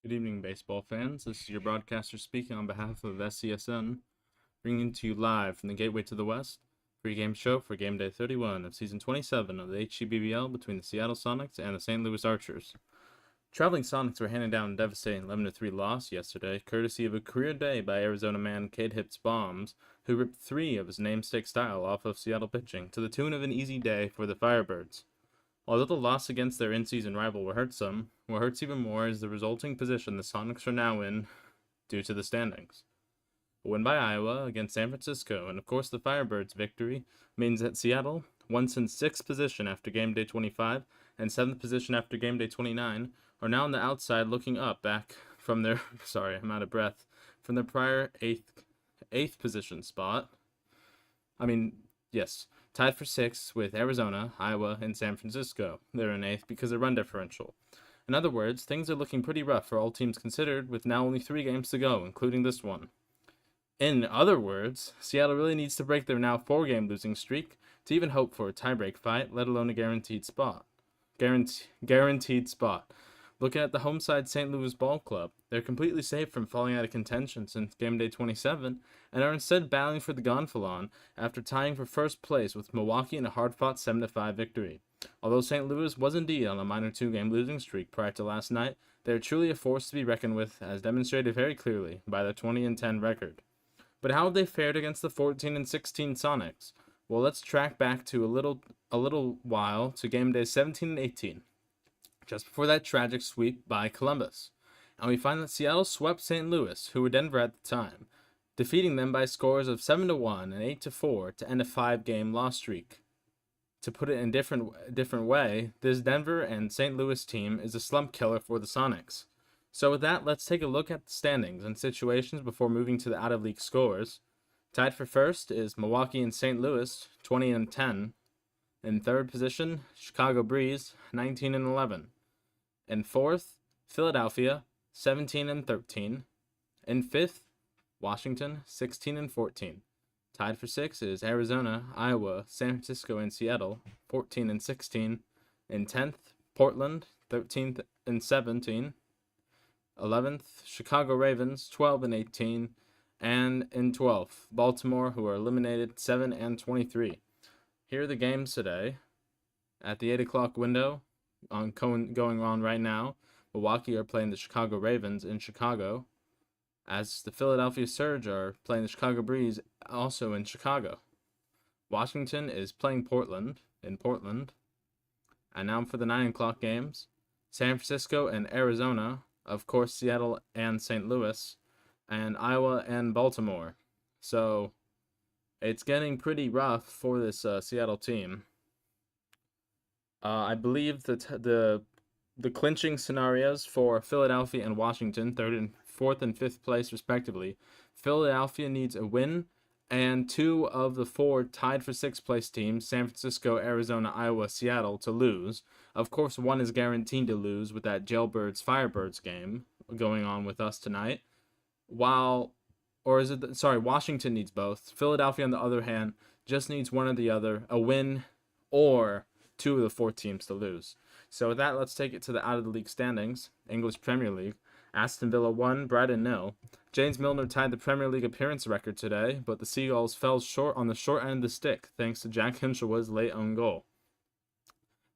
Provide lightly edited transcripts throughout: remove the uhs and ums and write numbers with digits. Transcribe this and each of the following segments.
Good evening, baseball fans. This is your broadcaster speaking on behalf of SESN, bringing to you live from the Gateway to the West, pre-game show for Game Day 31 of Season 27 of the HCBBL between the Seattle Sonics and the St. Louis Archers. Traveling Sonics were handing down a devastating 11-3 loss yesterday, courtesy of a career day by Arizona man Cade Hips Bombs, who ripped 3 of his namesake style off of Seattle pitching, to the tune of an easy day for the Firebirds. Although the loss against their in-season rival will hurt some, what hurts even more is the resulting position the Sonics are now in due to the standings. A win by Iowa against San Francisco, and of course the Firebirds' victory, means that Seattle, once in 6th position after Game Day 25 and 7th position after Game Day 29, are now on the outside looking up back from their, I'm out of breath, from their prior 8th position spot. Tied for 6th with Arizona, Iowa, and San Francisco. They're in 8th because of run differential. In other words, things are looking pretty rough for all teams considered, with now only 3 games to go, including this one. In other words, Seattle really needs to break their now 4-game losing streak to even hope for a tiebreak fight, let alone a guaranteed spot. Guaranteed spot. Looking at the home side St. Louis Ball Club, they're completely safe from falling out of contention since Game Day 27 and are instead battling for the Gonfalon after tying for first place with Milwaukee in a hard-fought 7-5 victory. Although St. Louis was indeed on a minor 2-game losing streak prior to last night, they are truly a force to be reckoned with, as demonstrated very clearly by their 20-10 record. But how have they fared against the 14-16 Sonics? Well, let's track back to a little while to Game Day 17-18. Just before that tragic sweep by Columbus. And we find that Seattle swept St. Louis, who were Denver at the time, defeating them by scores of 7-1 and 8-4 to end a 5-game loss streak. To put it in a different way, this Denver and St. Louis team is a slump killer for the Sonics. So with that, let's take a look at the standings and situations before moving to the out-of-league scores. Tied for first is Milwaukee and St. Louis, 20-10. In third position, Chicago Breeze, 19-11. In fourth, Philadelphia, 17-13. In fifth, Washington, 16-14. Tied for sixth is Arizona, Iowa, San Francisco, and Seattle, 14-16. In 10th, Portland, 13-17. 11th, Chicago Ravens, 12-18. And in 12th, Baltimore, who are eliminated, 7-23. Here are the games today. At the 8 o'clock window, going on right now, Milwaukee are playing the Chicago Ravens in Chicago, as the Philadelphia Surge are playing the Chicago Breeze also in Chicago. Washington is playing Portland in Portland. And now for the 9 o'clock games, San Francisco and Arizona, of course Seattle and St. Louis, and Iowa and Baltimore. So it's getting pretty rough for this Seattle team. I believe that the clinching scenarios for Philadelphia and Washington, 4th and 5th place respectively. Philadelphia needs a win, and 2 of the 4 tied for 6th place teams, San Francisco, Arizona, Iowa, Seattle, to lose. Of course, 1 is guaranteed to lose with that Jailbirds-Firebirds game going on with us tonight. Washington needs both. Philadelphia, on the other hand, just needs one or the other, a win or 2 of the 4 teams to lose. So with that, let's take it to the out-of-the-league standings. English Premier League. Aston Villa 1, Brighton 0. James Milner tied the Premier League appearance record today, but the Seagulls fell short on the short end of the stick thanks to Jack Hinshelwood's late own goal.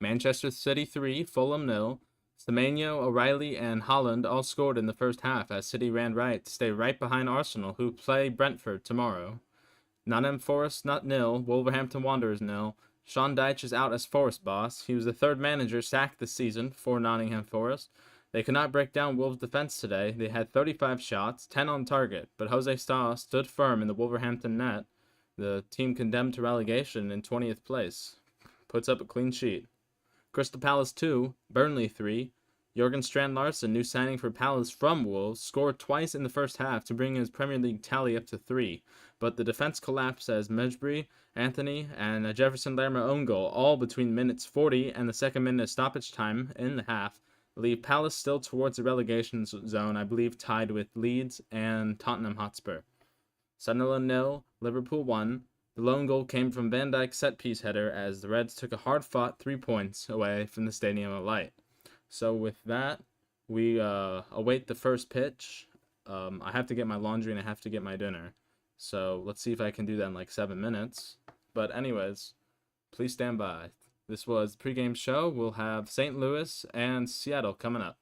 Manchester City 3, Fulham 0. Semenyo, O'Reilly, and Holland all scored in the first half as City ran riot to stay right behind Arsenal, who play Brentford tomorrow. Nottingham Forest 0, Wolverhampton Wanderers 0. Sean Dyche is out as Forest boss. He was the 3rd manager sacked this season for Nottingham Forest. They could not break down Wolves' defense today. They had 35 shots, 10 on target, but Jose Stahl stood firm in the Wolverhampton net. The team condemned to relegation in 20th place puts up a clean sheet. Crystal Palace 2, Burnley 3. Jurgen Strand Larsen, new signing for Palace from Wolves, scored twice in the first half to bring his Premier League tally up to 3. But the defense collapsed as Mejbri, Anthony, and a Jefferson Lerma own goal, all between minutes 40 and the 2nd minute of stoppage time in the half, leave Palace still towards the relegation zone, I believe tied with Leeds and Tottenham Hotspur. Sunderland 0, Liverpool 1. The lone goal came from Van Dijk's set-piece header as the Reds took a hard-fought 3 points away from the Stadium of Light. So with that, We await the first pitch. I have to get my laundry and I have to get my dinner. So let's see if I can do that in like 7 minutes. But anyways, please stand by. This was the pregame show. We'll have St. Louis and Seattle coming up.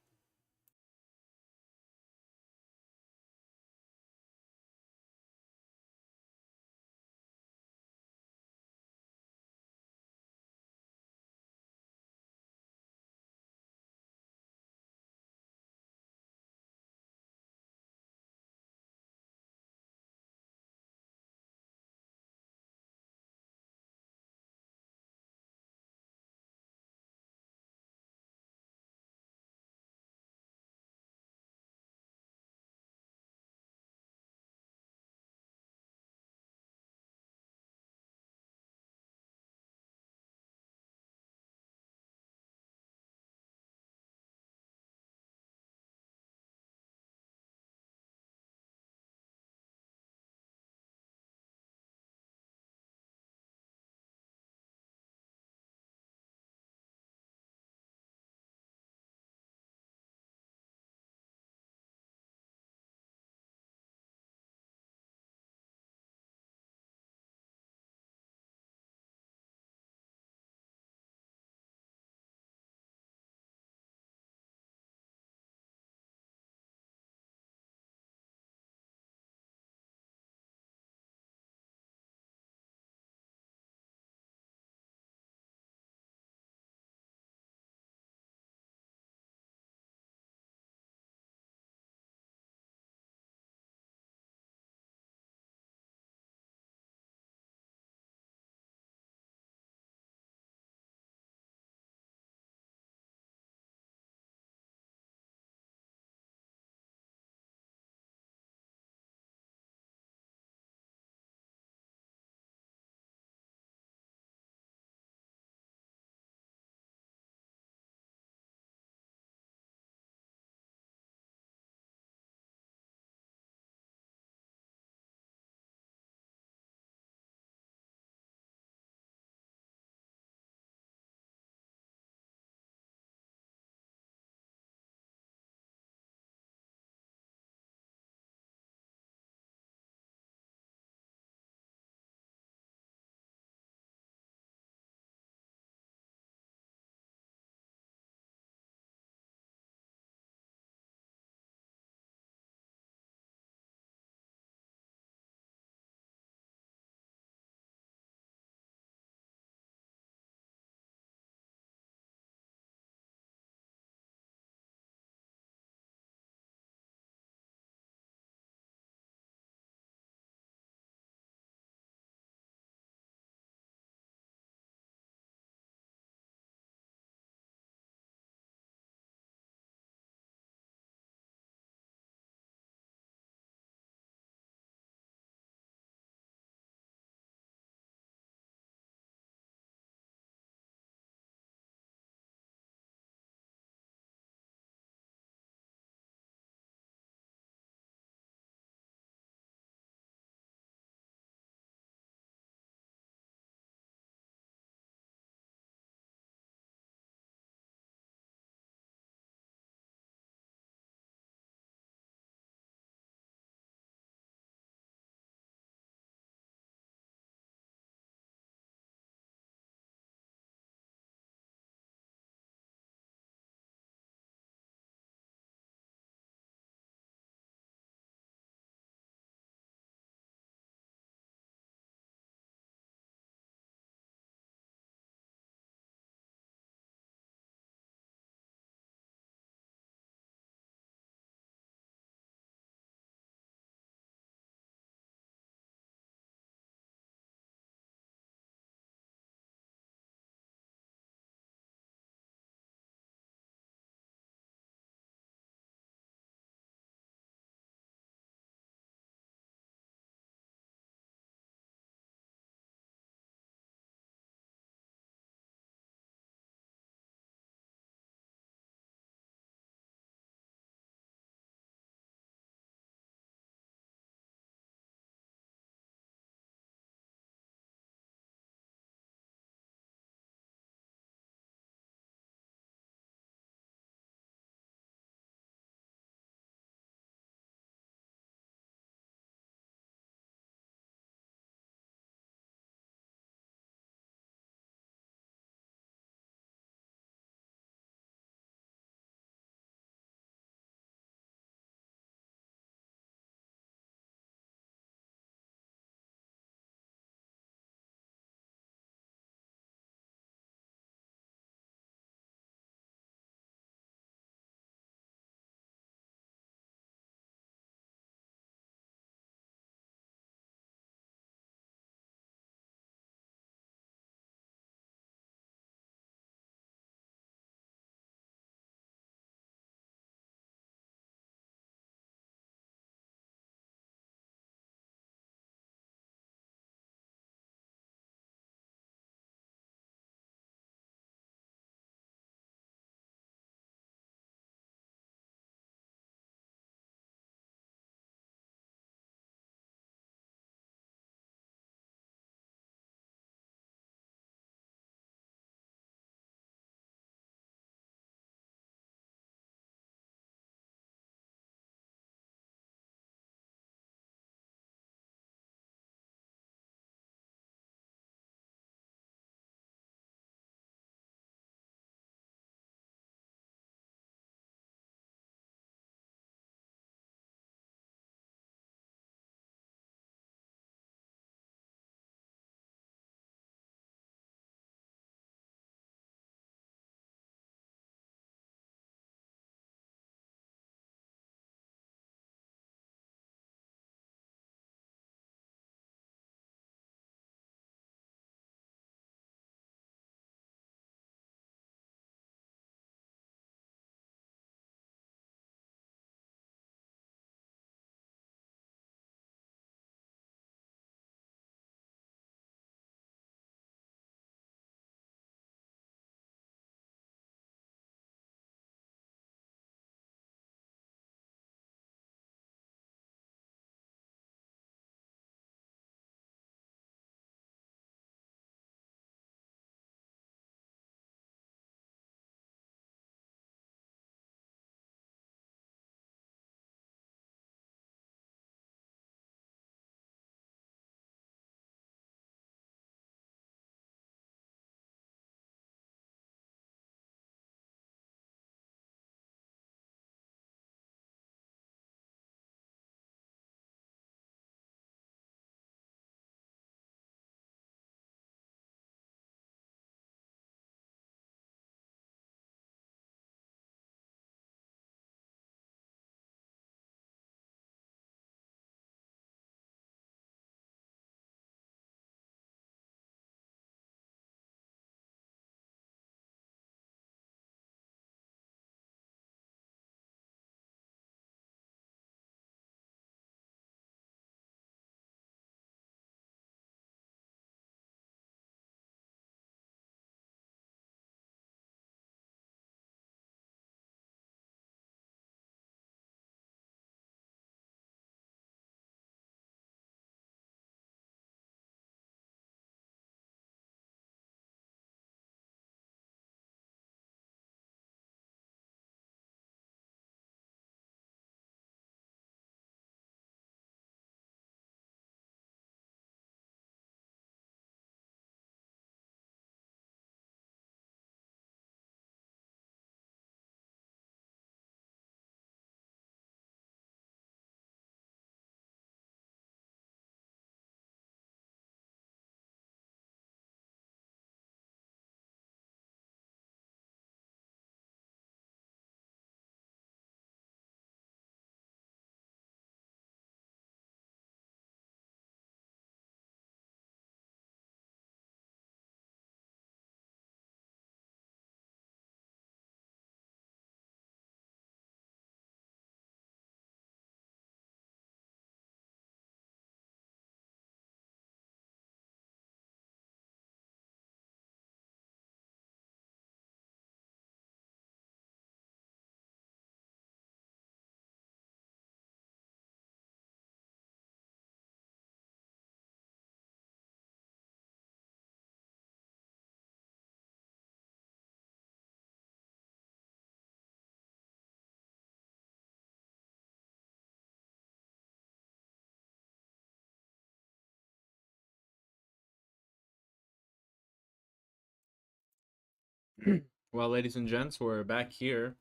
Well, ladies and gents, we're back here.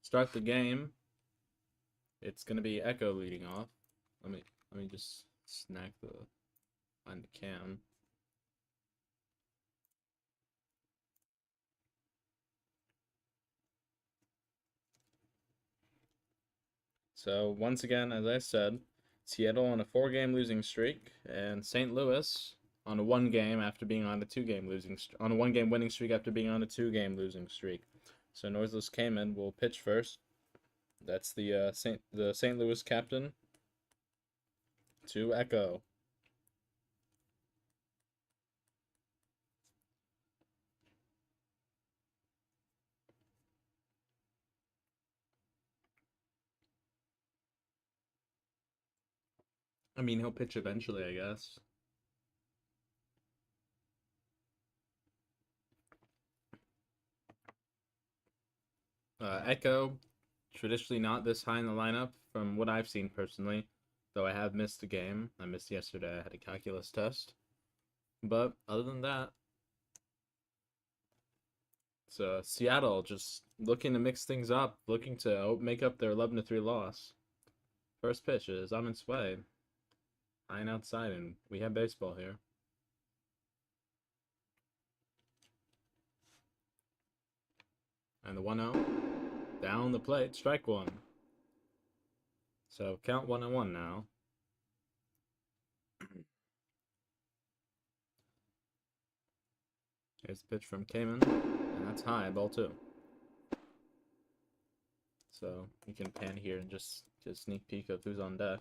Start the game. It's gonna be Echo leading off. Let me just snag find the cam. So once again, as I said, Seattle on a 4-game losing streak, and St. Louis on a 1-game after being on a 2-game on a 1-game winning streak after being on a 2-game losing streak. So Noiseless Cayman will pitch first. That's the St. Louis captain to Echo. I mean, he'll pitch eventually, I guess. Echo, traditionally not this high in the lineup from what I've seen personally, though I have missed a game. I missed yesterday. I had a calculus test. But other than that, it's Seattle just looking to mix things up, looking to make up their 11-3 loss. First pitch is on its way. High and outside, and we have baseball here. And the 1-0 down the plate, strike one. So count 1-1 now. Here's the pitch from Cayman, and that's high, ball 2. So you can pan here and just get a sneak peek of who's on deck.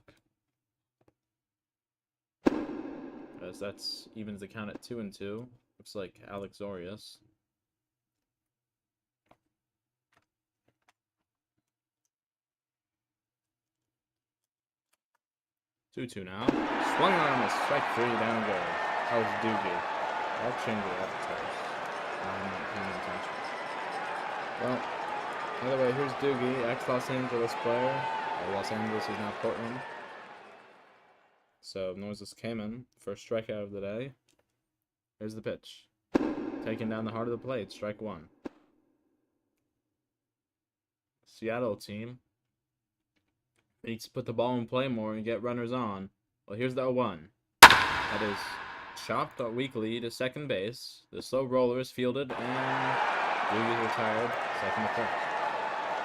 As that's evens the count at 2-2. Looks like Alex Orius. 2-2 now. Swung on a strike 3, down goes. That was Doogie. I'll change it up first. I'm not paying attention. Well, either way, here's Doogie, ex-Los Angeles player. Los Angeles is now Portland. So, Noiseless Cayman, first strikeout of the day. Here's the pitch. Taking down the heart of the plate, strike 1. Seattle team needs to put the ball in play more and get runners on. Well, here's the 0-1. That is chopped weakly to second base. The slow roller is fielded, and Doogie's retired, second to first.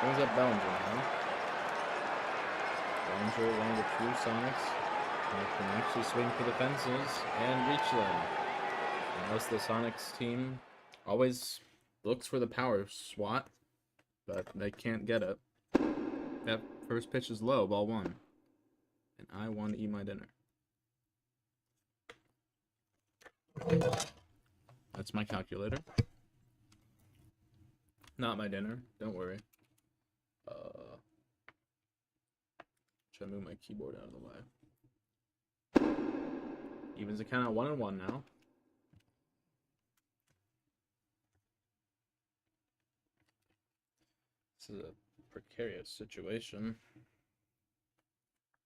Brings up Bellinger now. Bellinger, one of the true Sonics, can actually swing for the fences and reach them. Unless the Sonics team always looks for the power swat, but they can't get it. That first pitch is low, ball 1. And I want to eat my dinner. That's my calculator. Not my dinner, don't worry. Should I move my keyboard out of the way? Evens the count at 1-1 now. This is a precarious situation.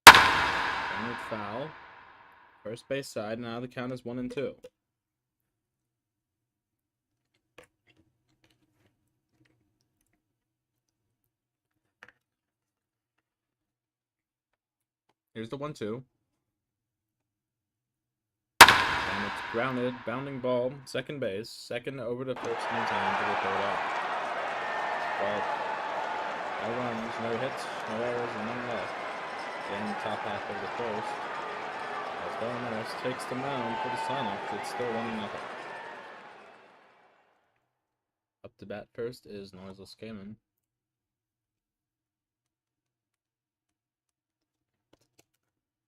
Downward foul. First base side, now the count is 1-2. Here's the 1-2. And it's grounded, bounding ball, second base, second over to first in time for the third out. But no runs, no hits, no errors, and none left. In the top half of the first, as Goliath takes the mound for the Sonics, it's still 1-0. Up to bat first is Noiseless Cayman.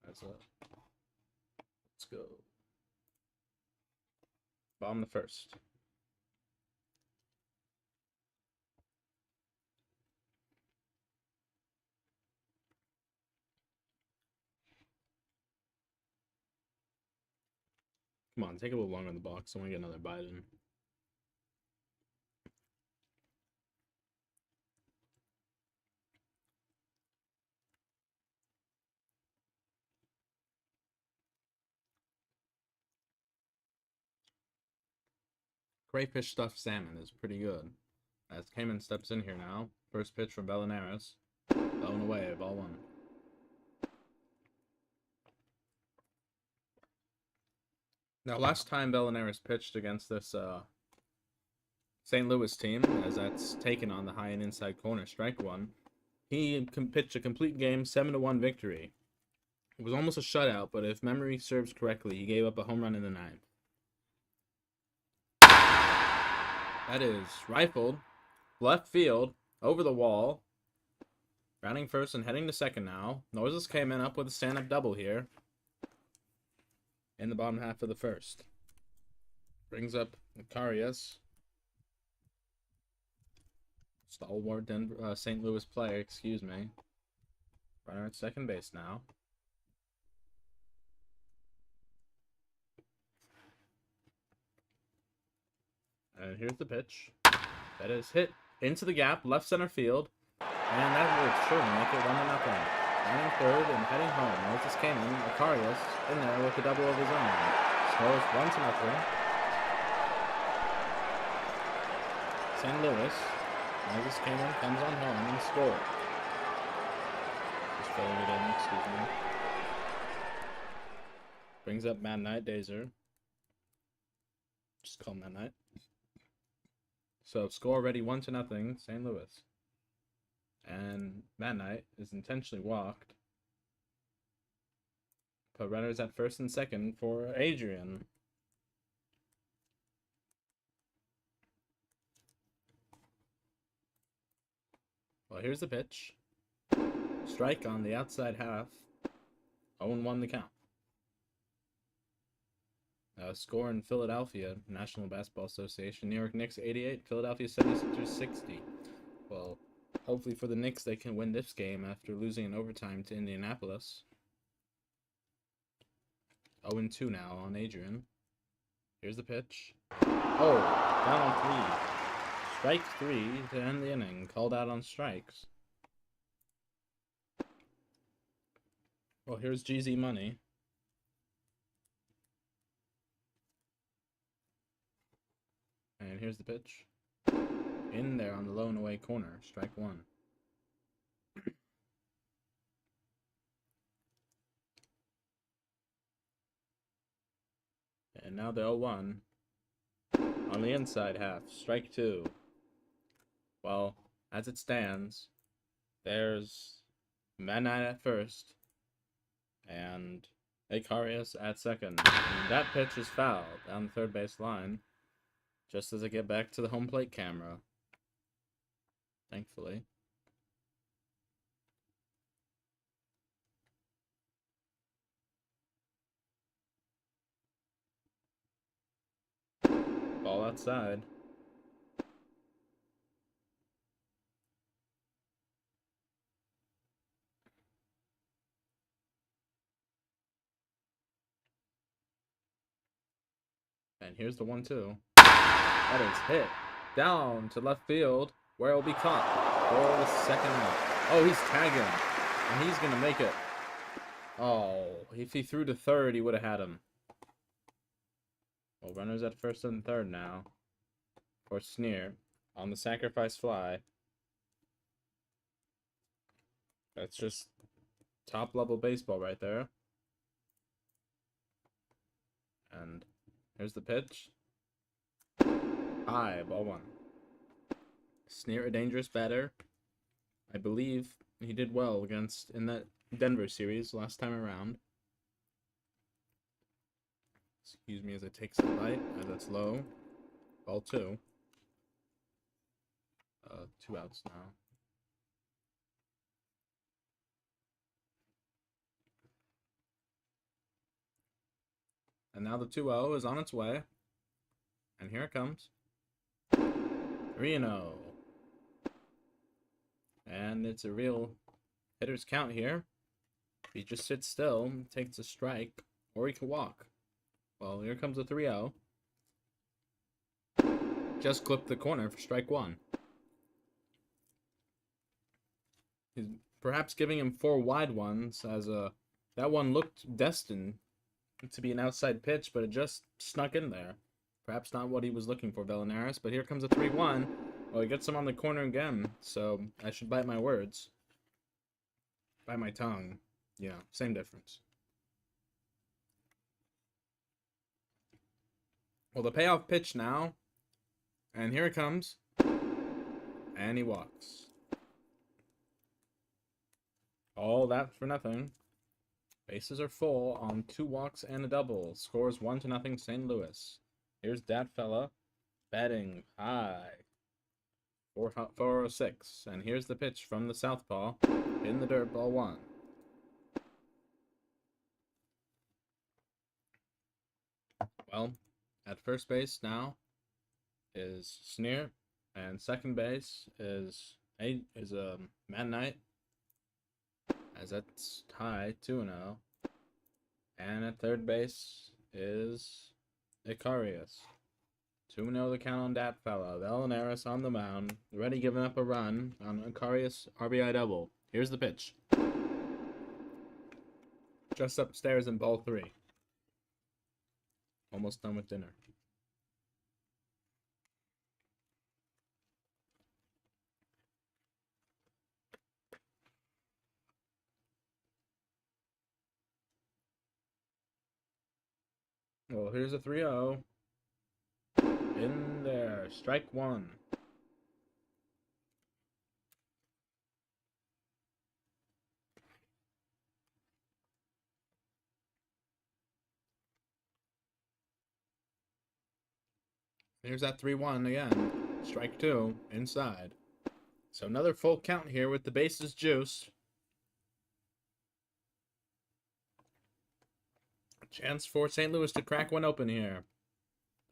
That's up. Let's go. Bomb the first. Come on, take a little longer in the box. I want to get another bite in. crayfish stuffed salmon is pretty good. As Cayman steps in here now. First pitch from Bellinaris. Blown away, ball one. Now, last time Bellinaris pitched against this St. Louis team, as that's taken on the high and inside corner, strike one, he pitched a complete game, 7-1 victory. It was almost a shutout, but if memory serves correctly, he gave up a home run in the ninth. That is rifled, left field, over the wall. Rounding first and heading to second now. Noises came in up with a stand-up double here in the bottom half of the first. Brings up Macarius. Stalwart St. Louis player, excuse me. Runner at second base now. And here's the pitch. That is hit into the gap, left center field. And that will surely make it 1-0. Running third and heading home. Moses came in. Macarius in there with a double of his own. Scores 1-0. St. Louis. Moses came in, comes on home and scores. Just filling it in, excuse me. Brings up Mad Knight Dazer. Just call him Mad Knight. So score already 1-0, St. Louis. And Mad Knight is intentionally walked. Put runners at first and second for Adrian. Well, here's the pitch. Strike on the outside half. 0-1 the count. Score in Philadelphia, National Basketball Association. New York Knicks 88, Philadelphia 76ers 60. Well, hopefully for the Knicks they can win this game after losing in overtime to Indianapolis. 0-2 now on Adrian. Here's the pitch. Oh, down on 3. Strike 3 to end the inning. Called out on strikes. Well, here's GZ Money. And here's the pitch. In there on the low and away corner. Strike 1. And now the 0-1. On the inside half. Strike 2. Well, as it stands, there's Mad Knight at first. And Acarius at second. And that pitch is fouled down the third base line. Just as I get back to the home plate camera. Thankfully. Ball outside. And here's the 1-2. That is hit down to left field, where it will be caught for the second out. Oh, he's tagging, and he's going to make it. Oh, if he threw to third, he would have had him. Well, runners at first and third now for Sneer on the sacrifice fly. That's just top-level baseball right there. And here's the pitch. High, ball 1. Sneer, a dangerous batter. I believe he did well in that Denver series last time around. Excuse me as I take some bite, as that's low. Ball 2. 2 outs now. And now the 2-0 is on its way. And here it comes. 3-0. And it's a real hitter's count here. If he just sits still, takes a strike, or he can walk. Well, here comes the 3-0. Just clipped the corner for strike 1. He's perhaps giving him 4 wide ones, as that one looked destined to be an outside pitch, but it just snuck in there. Perhaps not what he was looking for, Bellinaris, but here comes a 3-1. Well, he gets him on the corner again, so I should bite my words. Bite my tongue. Yeah, same difference. Well, the payoff pitch now. And here it comes. And he walks. All that for nothing. Bases are full on 2 walks and a double. Scores 1-0 St. Louis. Here's that fella batting high. 406. And here's the pitch from the southpaw. In the dirt, ball 1. Well, at first base now is Sneer, and second base is Mad Knight, as that's high 2-0. And at third base is Icarius. 2-0 the count on that fella. Bellinaris on the mound, already giving up a run on Icarius RBI double. Here's the pitch. Just upstairs in ball 3. Almost done with dinner. Well, here's a 3-0. In there. Strike 1. Here's that 3-1 again. Strike 2. Inside. So another full count here with the bases juiced. A chance for St. Louis to crack one open here.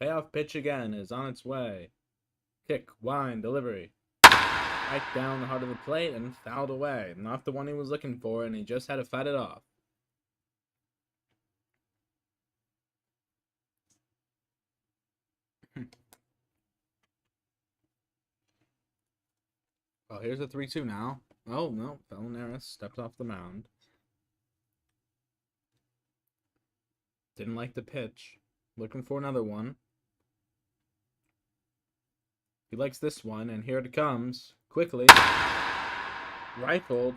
Payoff pitch again is on its way. Kick, wind, delivery. Right down the heart of the plate and fouled away. Not the one he was looking for, and he just had to fight it off. Well, here's a 3-2 now. Oh, no. Bellinaris stepped off the mound. Didn't like the pitch. Looking for another one. He likes this one, and here it comes. Quickly. Rifled.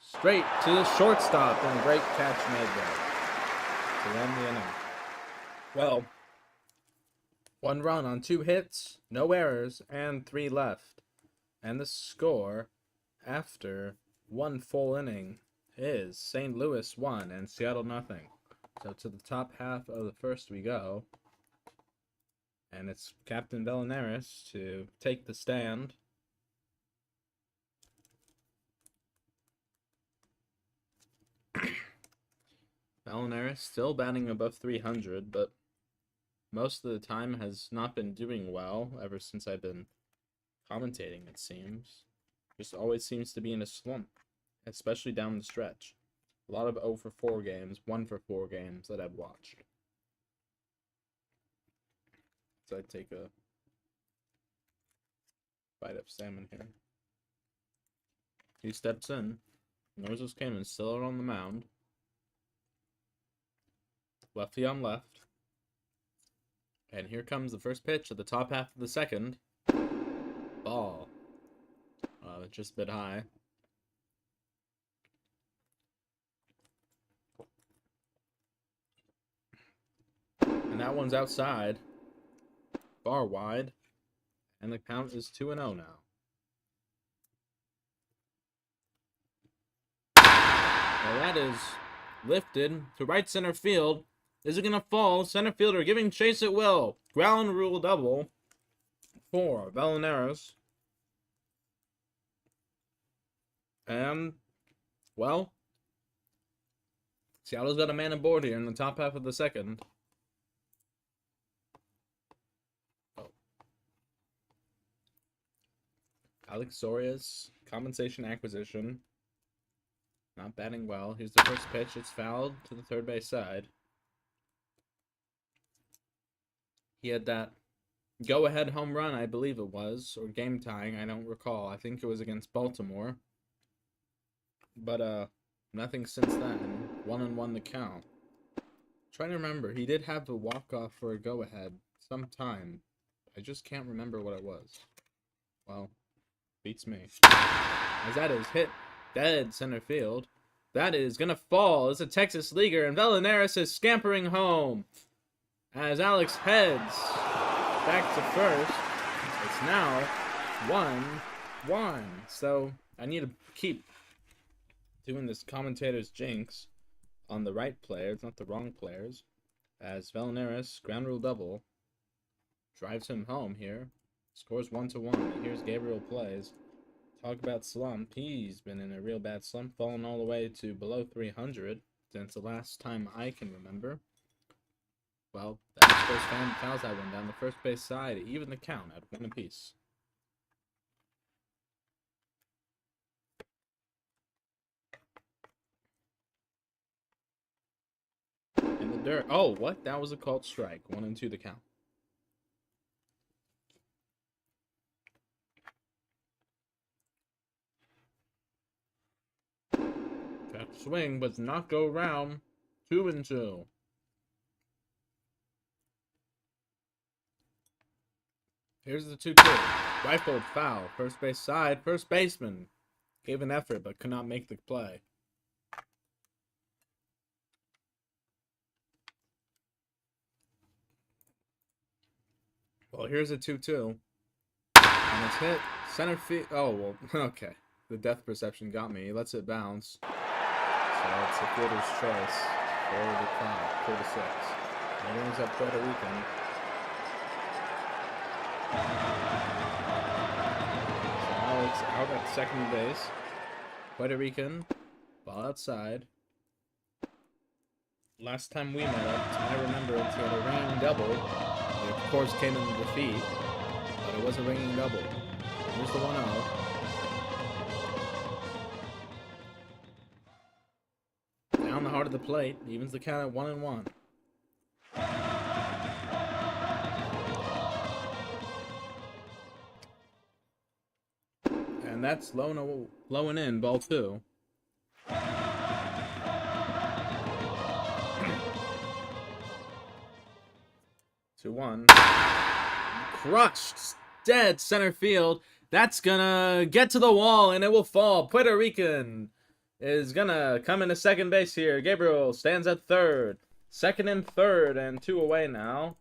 Straight to the shortstop, and great catch made there to end the inning. Well, 1 run on 2 hits, no errors, and 3 left. And the score after 1 full inning is St. Louis 1 and Seattle 0. So to the top half of the first we go. And it's Captain Bellinaris to take the stand. Bellinaris still batting above 300, but most of the time has not been doing well ever since I've been commentating, it seems. Just always seems to be in a slump, especially down the stretch. A lot of 0 for 4 games, 1 for 4 games that I've watched. So I take a bite of salmon here. He steps in. Knows this came in, still out on the mound. Lefty on left. And here comes the first pitch at the top half of the second. Ball. Just a bit high. And that one's outside. Far wide. And the count is 2-0 now. Well, that is lifted to right center field. Is it going to fall? Center fielder giving chase at will. Ground rule double for Bellinaris. And, well, Seattle's got a man aboard here in the top half of the second. Oh. Alex Soria's compensation acquisition. Not batting well. Here's the first pitch. It's fouled to the third base side. He had that go-ahead home run, I believe it was, or game tying, I don't recall. I think it was against Baltimore. But, nothing since then. 1-1 the count. Trying to remember, he did have a walk-off for a go-ahead some time. I just can't remember what it was. Well, beats me. As that is hit dead center field. That is gonna fall. It's a Texas leaguer, and Velenaris is scampering home. As Alex heads back to first, it's now 1-1. So I need to keep doing this commentator's jinx on the right players, not the wrong players. As Velenaris, ground rule double, drives him home here. Scores 1-1. And here's Gabriel plays. Talk about slump. He's been in a real bad slump, falling all the way to below 300 since the last time I can remember. Well, that's the first fouls I went down the first base side, even the count at 1 apiece. In the dirt. Oh, what? That was a called strike. 1-2 the count. That swing does not go around. 2-2. Here's the 2-2. Rifled foul. First base side. First baseman gave an effort but could not make the play. Well, here's a 2-2. And it's hit center field. Oh, well, okay. The depth perception got me. He lets it bounce. So it's a fielder's choice. 4-5, 4-6. And it brings up Puerto Rican. So Alex out at second base. Puerto Rican, ball outside. Last time we met up, I remember it had a ringing double. It of course came in defeat, but it was a ringing double. Here's the 1-0. Down the heart of the plate, evens the count at 1-1. And that's low and in, ball 2. To 1. Crushed. Dead center field. That's gonna get to the wall and it will fall. Puerto Rican is gonna come into second base here. Gabriel stands at third. Second and third and 2 away now.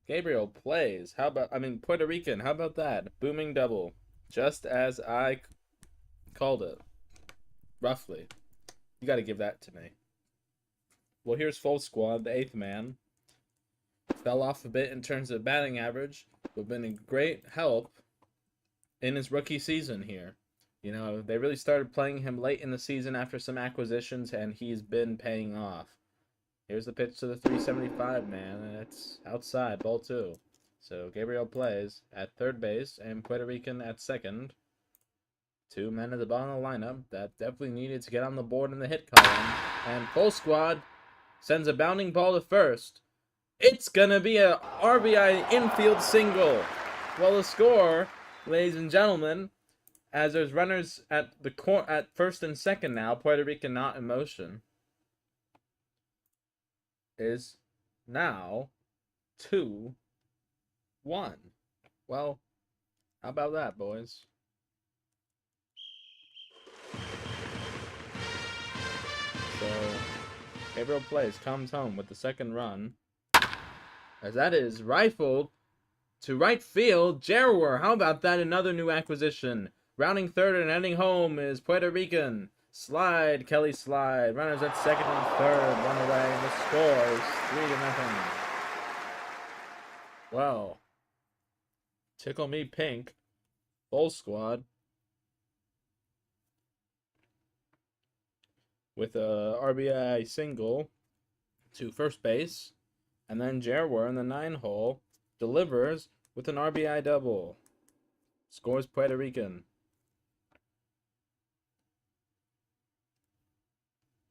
Gabriel plays. Puerto Rican. How about that? Booming double. Just as I called it. Roughly. You gotta give that to me. Well, here's full squad, the 8th man. Fell off a bit in terms of batting average, but been a great help in his rookie season here. You know, they really started playing him late in the season after some acquisitions, and he's been paying off. Here's the pitch to the 375 man, and it's outside, ball 2. So Gabriel plays at third base, and Puerto Rican at second. 2 men at the bottom of the lineup that definitely needed to get on the board in the hit column. And full squad sends a bounding ball to first. It's gonna be a RBI infield single. Well, the score, ladies and gentlemen, as there's runners at at first and second now, Puerto Rican not in motion, is now 2-1. Well, how about that, boys? So, Gabriel plays, comes home with the second run. As that is rifled to right field. Jerwer, how about that? Another new acquisition. Rounding third and heading home is Puerto Rican. Slide, Kelly slide. Runners at second and third. 1 away, and the score is 3-0. Well, tickle me pink. Full squad. With a RBI single to first base. And then Jerwer in the 9-hole delivers with an RBI double. Scores Puerto Rican.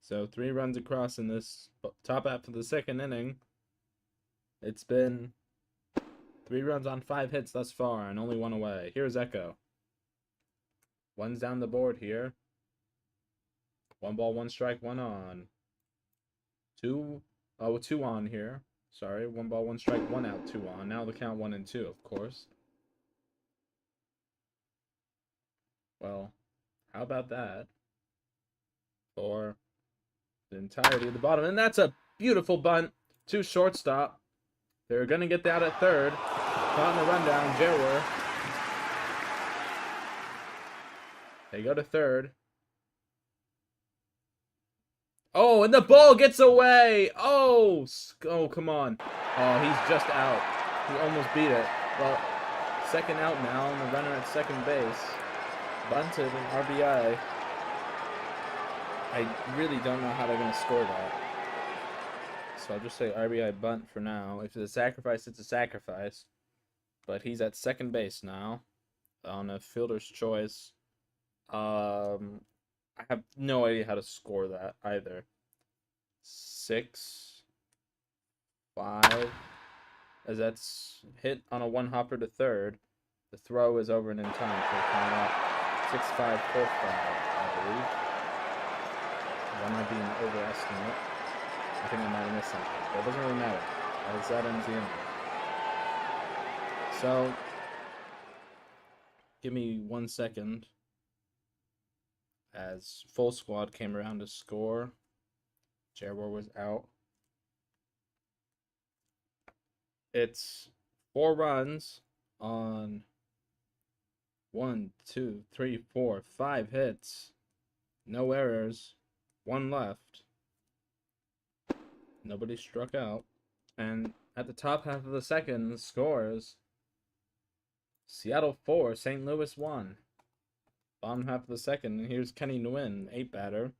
So 3 runs across in this top half of the second inning. It's been 3 runs on 5 hits thus far and only 1 away. Here's Echo. 1's down the board here. 1 ball, 1 strike, 1 on. 2 on here. Sorry, 1 ball, 1 strike, 1 out, 2 on. Now the count 1 and 2, of course. Well, how about that? For the entirety of the bottom. And that's a beautiful bunt to shortstop. They're going to get that at third. Caught in the rundown, Jerwer. They go to third. Oh, and the ball gets away. Oh, come on. Oh, he's just out. He almost beat it. Well, second out now, and the runner at second base. Bunted and RBI. I really don't know how they're going to score that. So I'll just say RBI bunt for now. If it's a sacrifice, it's a sacrifice. But he's at second base now on a fielder's choice. I have no idea how to score that either. 6, 5, as that's hit on a 1-hopper to third. The throw is over and in time for the count out 6-5, 4-5, I believe. That might be an overestimate. I think I might have missed something, but it doesn't really matter, as that ends the inning. So, give me 1 second. As full squad came around to score, Jerwer was out. It's 4 runs on 1, 2, 3, 4, 5 hits. No errors. 1 left. Nobody struck out. And at the top half of the second, the scores: Seattle 4, St. Louis 1. Bottom half of the second, and here's Kenny Nguyen, 8-batter.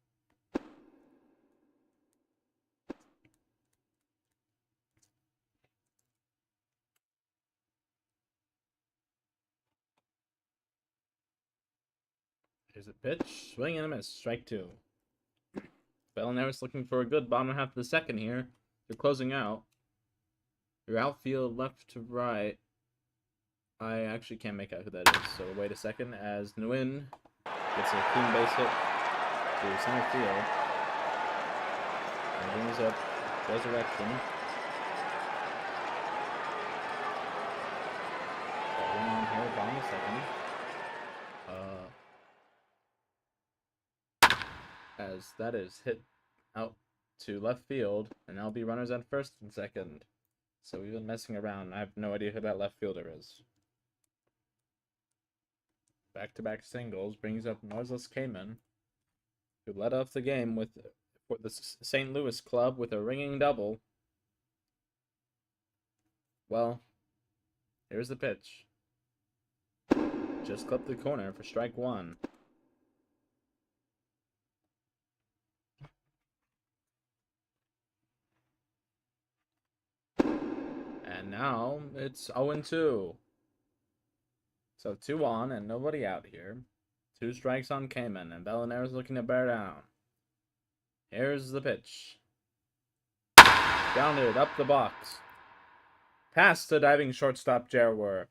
Here's a pitch, swing and a miss, strike 2. Bellineris looking for a good bottom half of the second here. They're closing out. Your outfield left to right. I actually can't make out who that is, so wait a second as Nguyen gets a clean base hit to center field. And brings up Resurrection. So one on here, bottom of second. As that is hit out to left field, and there'll be runners at first and second. So we've been messing around. I have no idea who that left fielder is. Back-to-back singles brings up Noiseless Cayman, who led off the game with for the St. Louis club with a ringing double. Well, here's the pitch. Just clipped the corner for strike 1. And now it's 0-2. So 2 on and nobody out here. 2 strikes on Cayman, and Bellineris looking to bear down. Here's the pitch. Grounded up the box. Past the diving shortstop Jerwer.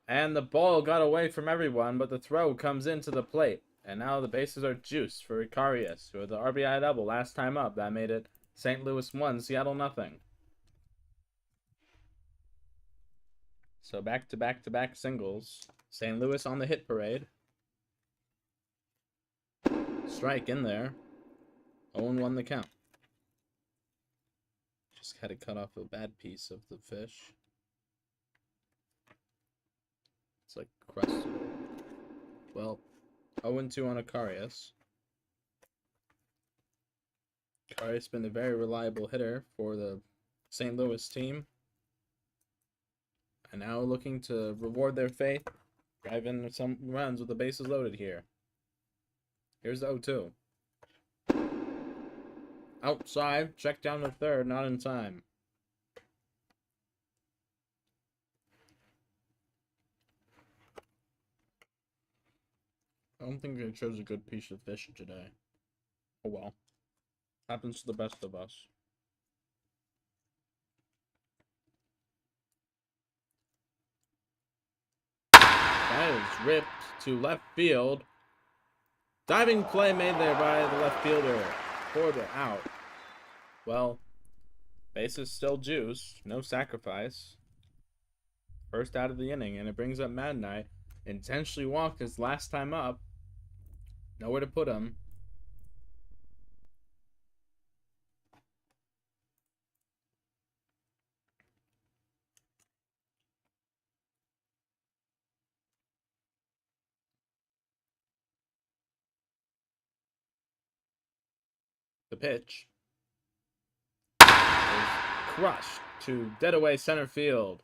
And the ball got away from everyone, but the throw comes into the plate. And now the bases are juiced for Icarius, who had the RBI double last time up. That made it St. Louis 1, Seattle nothing. So back-to-back-to-back singles. St. Louis on the hit parade. Strike in there. 0-1 the count. Just had to cut off a bad piece of the fish. It's like crusted. Well, 0-2 on Icarius. Icarius been a very reliable hitter for the St. Louis team. And now looking to reward their faith, drive in some runs with the bases loaded here. Here's the 0-2. Outside, check down to third, not in time. I don't think I chose a good piece of fish today. Oh well. Happens to the best of us. That is ripped to left field. Diving play made there by the left fielder for the out. Well, Base is still juice. No sacrifice. First out of the inning, and it brings up Mad Knight. Intentionally walked his last time up. Nowhere to put him. The pitch is crushed to dead away center field.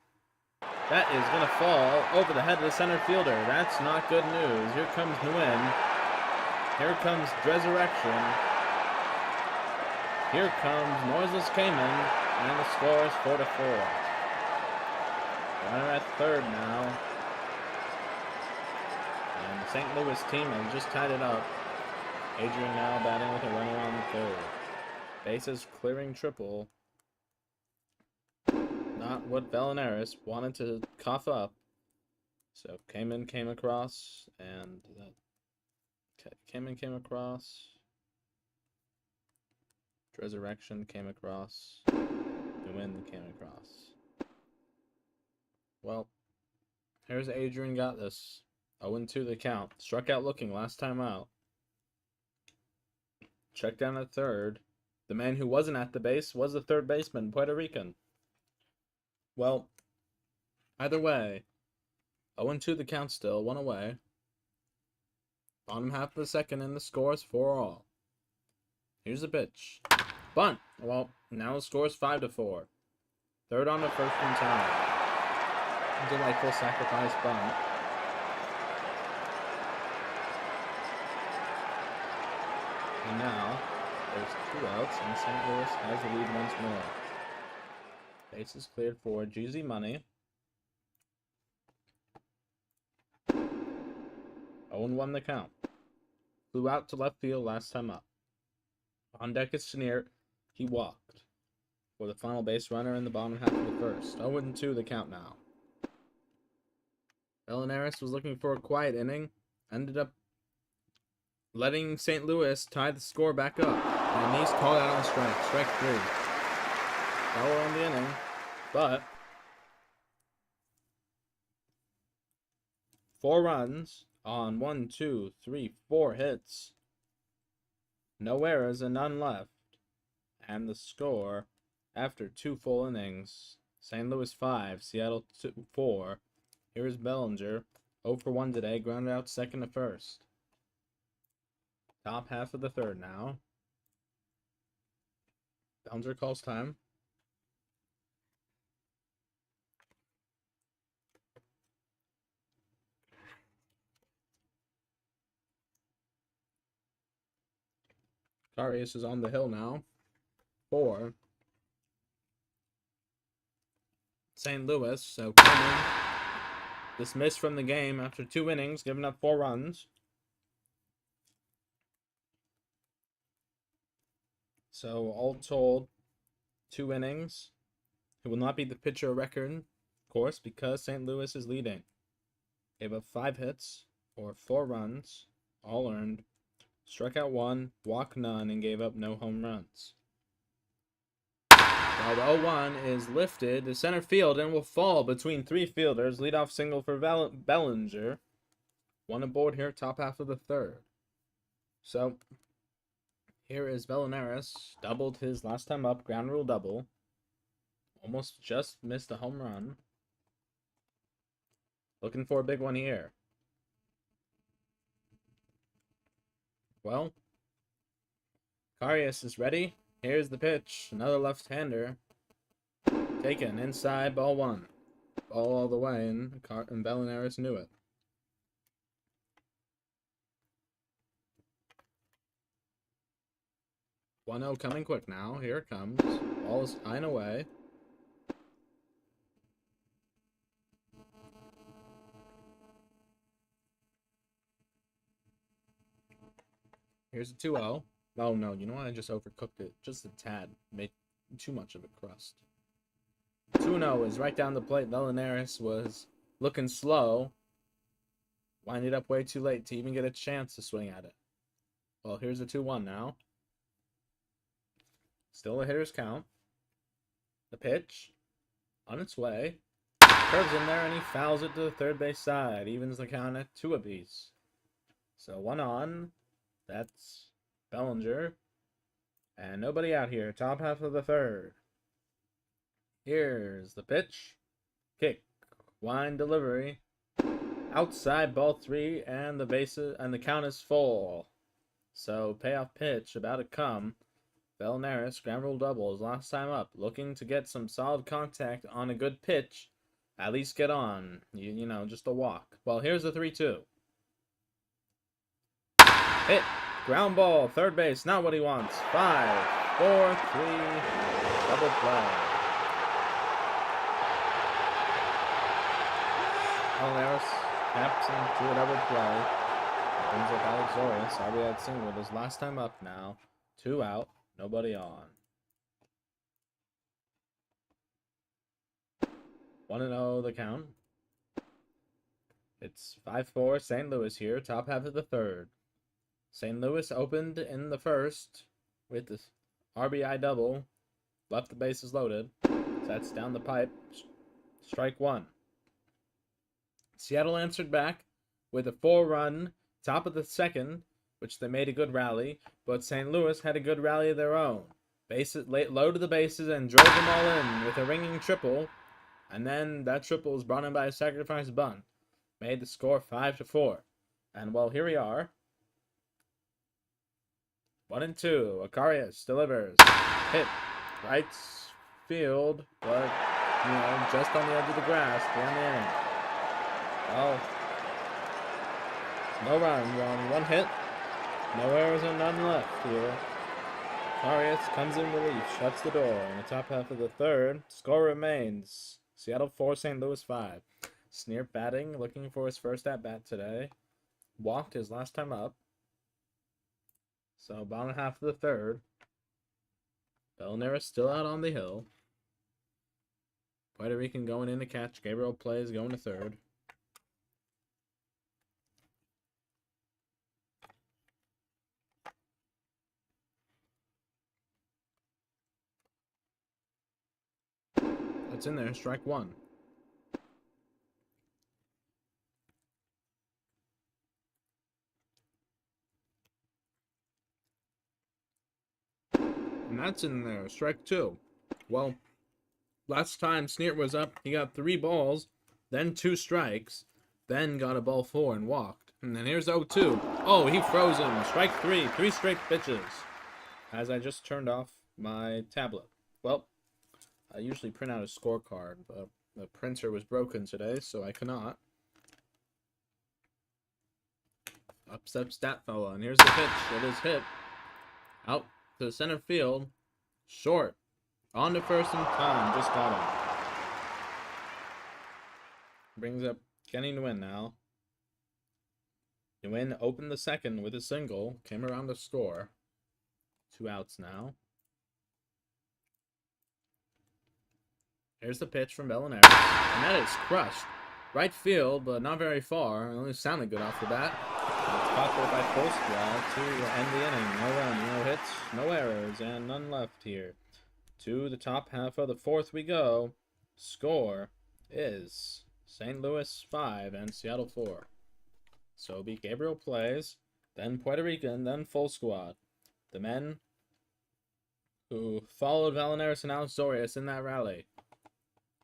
That is going to fall over the head of the center fielder. That's not good news. Here comes Nguyen. Here comes Resurrection. Here comes Noiseless Cayman. And the score is 4-4. Runner at third now. And the St. Louis team has just tied it up. Adrian now batting with a runner on third. Bases clearing triple. Not what Bellinaris wanted to cough up. So Cayman came across, and Cayman came across. Resurrection came across. Nguyen came across. Well, here's Adrian got this. 0-2 the count. Struck out looking last time out. Check down at third. The man who wasn't at the base was the third baseman, Puerto Rican. Well, either way, 0-2 the count still, one away. Bottom half of the second, and the score is 4-all. Here's the pitch. Bunt. Well, now the score is 5-4. Third on the first in time. Delightful sacrifice bunt. And now, there's 2 outs, and St. Louis has the lead once more. Bases cleared for Jeezy Money. 0-1 the count. Flew out to left field last time up. On deck is Chenier. He walked for the final base runner in the bottom half of the first. 0-2 the count now. Bellinaris was looking for a quiet inning. Ended up letting St. Louis tie the score back up. And he's called out on strike. Strike 3. Foul on the inning. But 4 runs on 4 hits. No errors and none left. And the score after 2 full innings. St. Louis 5, Seattle 4. Here's Bellinger. 0 for 1 today. Grounded out second to first. Top half of the third now. Bellinger calls time. Goliath is on the hill now for St. Louis. So Cayman dismissed from the game after 2 innings, giving up 4 runs. So all told, 2 innings. It will not be the pitcher record, of course, because St. Louis is leading. Gave up 5 hits or 4 runs, all earned. Struck out 1, walked none, and gave up no home runs. Now the 0-1 is lifted to center field and will fall between 3 fielders. Leadoff single for Bellinger. 1 aboard here, top half of the third. So here is Bellinaris. Doubled his last time up, ground rule double. Almost just missed a home run. Looking for a big one here. Well, Karius is ready. Here's the pitch. Another left-hander. Taken inside, ball 1. Ball all the way, and Bellinaris knew it. One-0 coming quick now. Here it comes. Ball is high and away. Here's a 2-0. Oh, no. You know what? I just overcooked it. Just a tad. Made too much of a crust. 2-0 is right down the plate. Bellinaris was looking slow. Winded up way too late to even get a chance to swing at it. Well, here's a 2-1 now. Still a hitter's count. The pitch. On its way. Curves in there and he fouls it to the third base side. Evens the count at 2 apiece. So 1 on. That's Bellinger. And nobody out here. Top half of the third. Here's the pitch. Kick. Line delivery. Outside ball 3 and the bases and the count is full. So payoff pitch about to come. Bellinger scramble doubles last time up, looking to get some solid contact on a good pitch. At least get on, you know, just a walk. Well, here's the 3-2. Hit, ground ball, third base, not what he wants. 5, 4, 3, double play. Bellinger snaps into a double play. Brings up Alex Zorius. RBI single. His last time up now. 2 out. Nobody on. 1-0 the count. It's 5-4 St. Louis here. Top half of the third. St. Louis opened in the first with the RBI double. Left the bases loaded. Sets down the pipe. Strike 1. Seattle answered back with a 4-run top of the second, which they made a good rally, but St. Louis had a good rally of their own. Bases, loaded the bases and drove them all in with a ringing triple, and then that triple was brought in by a sacrifice bunt. Made the score 5-4. And well, here we are. 1-2. Acarias delivers. Hit. Right field, but, you know, just on the edge of the grass. Down the inning. Well, no runs on 1 hit. No errors and none left here. Arias comes in relief, shuts the door. In the top half of the third, score remains Seattle 4, St. Louis 5. Sneer batting, looking for his first at-bat today. Walked his last time up. So, bottom half of the third. Bellinger still out on the hill. Puerto Rican going in to catch. Gabriel plays, going to third. That's in there, strike 1. And that's in there, strike 2. Well, last time Sneert was up, he got 3 balls, then 2 strikes, then got a ball 4 and walked. And then here's 0-2. Oh, he froze him. Strike 3. 3 straight pitches. As I just turned off my tablet. Well, I usually print out a scorecard, but the printer was broken today, so I cannot. Up steps that fella, and here's the pitch. It is hit. Out to center field. Short. On to first in time. Just got him. Brings up Kenny Nguyen now. Nguyen opened the second with a single. Came around to score. 2 outs now. Here's the pitch from Bellinger. And that is crushed. Right field, but not very far. It only sounded good off the bat. It's caught there by full squad to end the inning. No run, no hits, no errors, and none left here. To the top half of the fourth we go. Score is St. Louis 5 and Seattle 4. So be Gabriel plays, then Puerto Rican, then full squad. The men who followed Vallenares and Alex Zorius in that rally.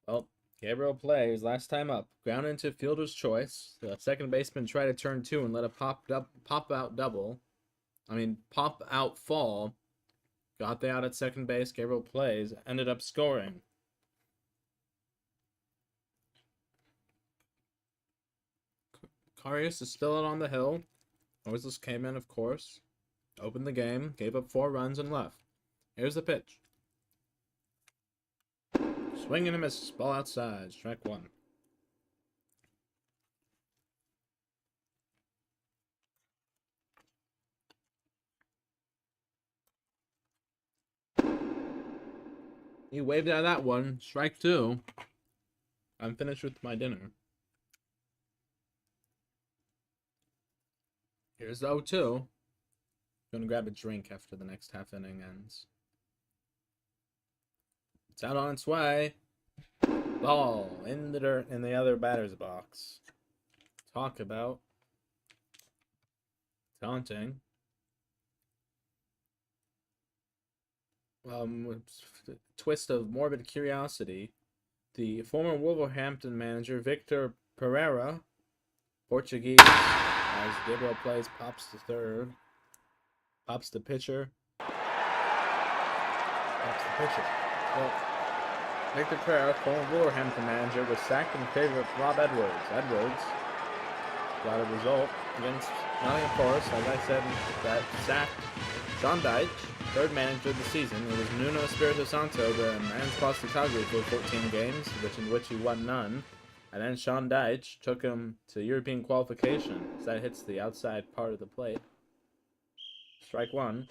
Well, Gabriel plays last time up. Ground into fielder's choice. The second baseman tried to turn 2 and let a pop out fall. Got the out at second base. Gabriel plays. Ended up scoring. Carius is still out on the hill. Moises came in, of course. Opened the game. Gave up 4 runs and left. Here's the pitch. Swing and a miss. Ball outside. Strike 1. He waved out that one. Strike 2. I'm finished with my dinner. Here's the 0-2. Gonna grab a drink after the next half inning ends. It's out on its way. Ball in the dirt in the other batter's box. Talk about taunting. Twist of morbid curiosity. The former Wolverhampton manager Victor Pereira, Portuguese, as Gabriel plays, pops to third. Pops the pitcher. Well, Victor Pereira, former Wolverhampton manager, was sacked in favor of Rob Edwards. Edwards got a result against Nottingham Forest, as I said, that sacked Sean Dyche, third manager of the season. It was Nuno Espirito Santo, the man's crossed to Calgary for 14 games, in which he won none. And then Sean Dyche took him to European qualification. So that hits the outside part of the plate. Strike one.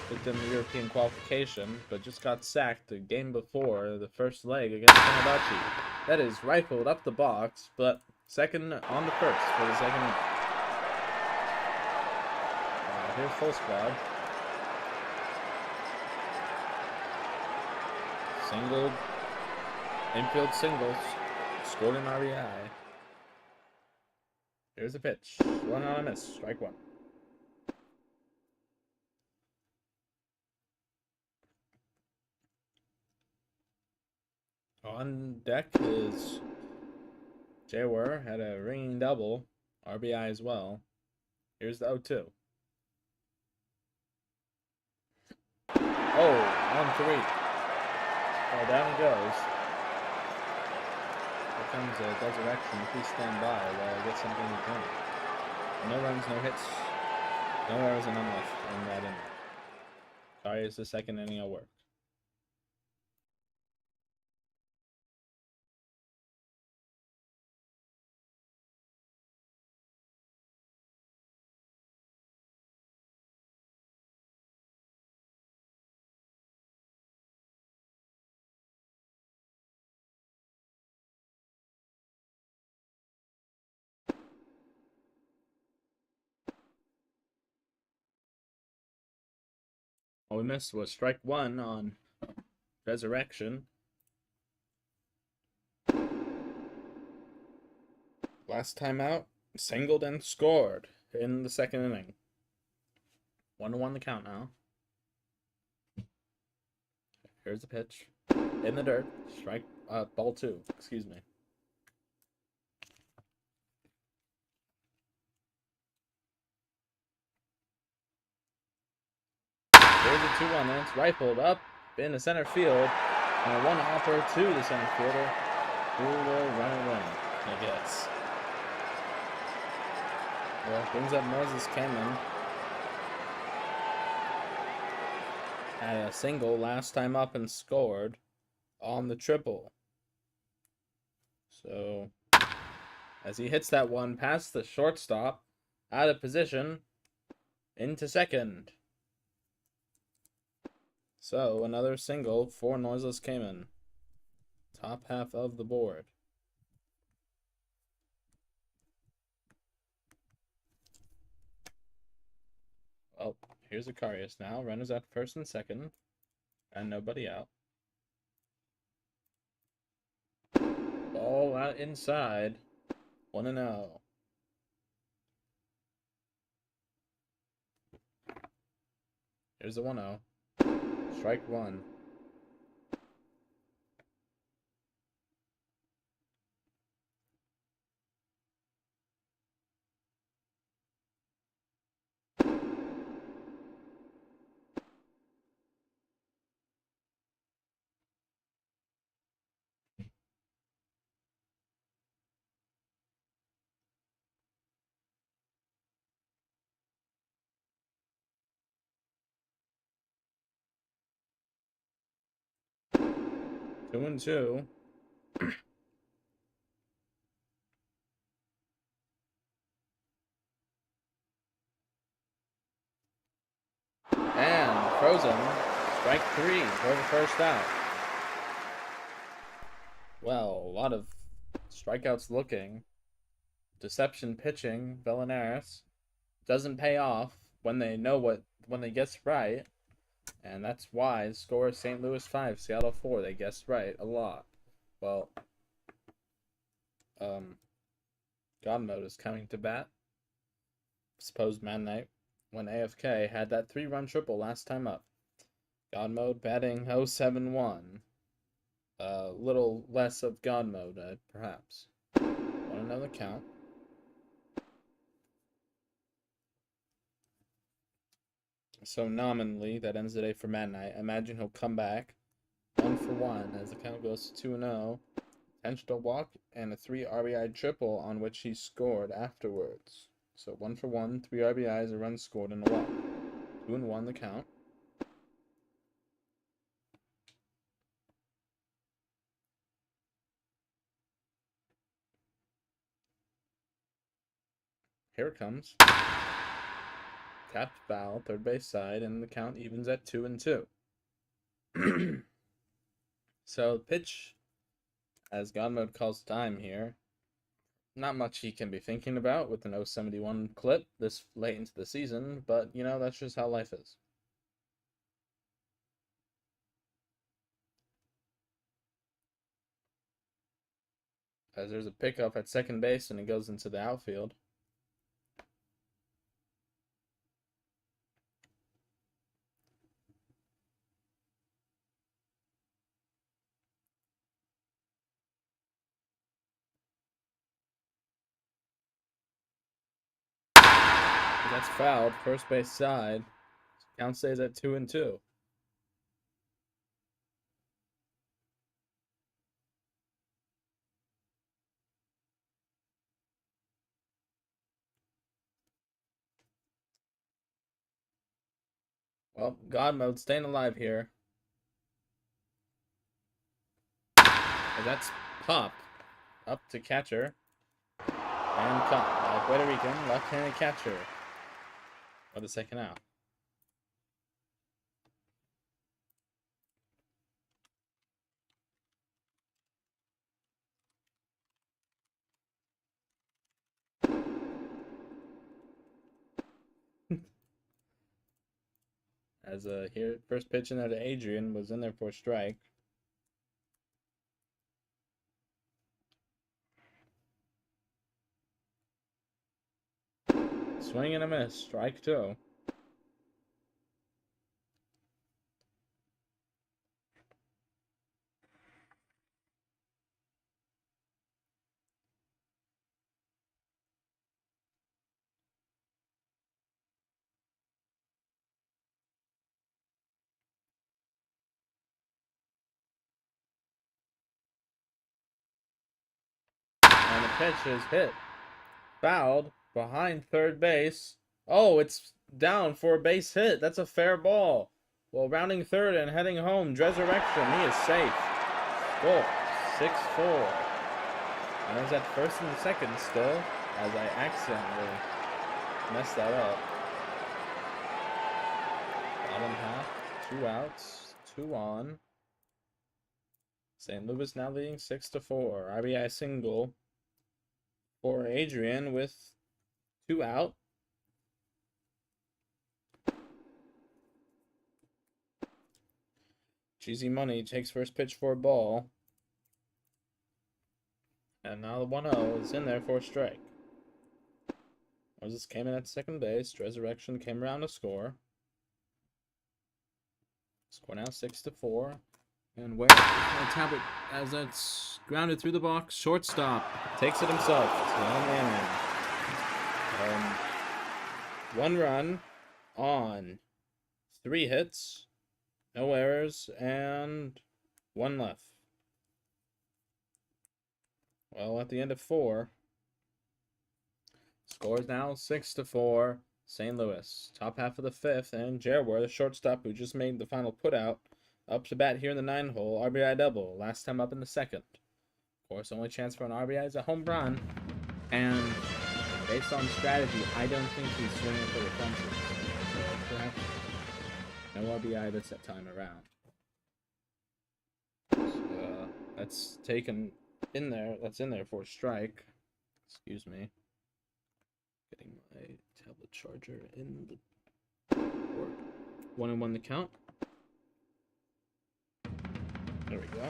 Took them to European qualification, but just got sacked the game before the first leg against Fenerbahce. That is rifled up the box, but second on the first for the second inning. Here's full squad. Singled. Infield singles. Scored an RBI. Here's a pitch. One on a miss. Strike one. On deck is Jaywar. Had a ringing double. RBI as well. Here's the 0-2. Oh, 1-3. Oh, down he goes. Here comes a resurrection. Please stand by while I get something to drink. No runs, no hits, no errors, and none left in that inning. Sorry, it's the second inning of work. All we missed was strike one on Resurrection. Last time out, singled and scored in the second inning. 1-1 the count now. Here's the pitch. In the dirt. Strike, ball two. Excuse me. There's a 2-1, and it's rifled up in the center field. And a one hopper to the center fielder, who will run it in, I guess. Well, brings up Moses Kamen. Had a single last time up and scored on the triple. So, as he hits that one past the shortstop, out of position, into second. So, another single for Noiseless Cayman. Top half of the board. Well, here's Acarius now. Runners at first and second. And nobody out. Ball out inside. 1-0. Here's the 1-0. Strike one. Two and two. And frozen. Strike three for the first out. Well, a lot of strikeouts looking. Deception pitching, Bellinaris. Doesn't pay off when they know when they guess right. And that's why the score is St. Louis 5, Seattle 4. They guessed right a lot. Well, God Mode is coming to bat. Supposed Man Night when AFK had that 3-run triple last time up. God Mode batting 0-7-1. A little less of God Mode, perhaps. Want another count? So nominally, that ends the day for Man Night. Imagine he'll come back 1-for-1 as the count goes to 2-0. Intentional walk and a 3 RBI triple on which he scored afterwards. So 1-for-1, 3 RBIs, a run scored, and a walk. 2-1 the count. Here it comes. Tapped foul, third base side, and the count evens at 2-2. So pitch, as God Mode calls time here, not much he can be thinking about with an 0-71 clip this late into the season, but you know, that's just how life is. As there's a pickup at second base and it goes into the outfield. That's fouled, first base side. Count stays at 2-2. Well, God Mode staying alive here. And that's popped up to catcher. And caught by Puerto Rican left-handed catcher for the second out. As here, first pitch in there to Adrian was in there for a strike. Swing and a miss, strike 2. And the pitch is hit. Fouled behind third base. Oh, it's down for a base hit. That's a fair ball. Well, rounding third and heading home, Resurrection, he is safe. Goal, 6-4. And there's that first and second still, as I accidentally messed that up. Bottom half, 2 outs, 2 on. St. Louis now leading 6-4. RBI single for Adrian with 2 out. Cheesy Money takes first pitch for a ball. And now the 1-0 is in there for a strike. Moses came in at second base. Resurrection came around to score. Score now 6-4. And where tap it as that's grounded through the box. Shortstop takes it himself. One run on 3 hits, no errors, and 1 left. Well, at the end of 4, scores now 6-4. St. Louis. Top half of the 5th, and Jerwar, the shortstop who just made the final putout, up to bat here in the 9-hole. RBI double. Last time up in the 2nd. Of course, only chance for an RBI is a home run. And based on strategy, I don't think he's swinging for the fences. So perhaps no RBI this time around. So, that's taken in there. That's in there for a strike. Excuse me. Getting my tablet charger in the board. 1-1 the count. There we go.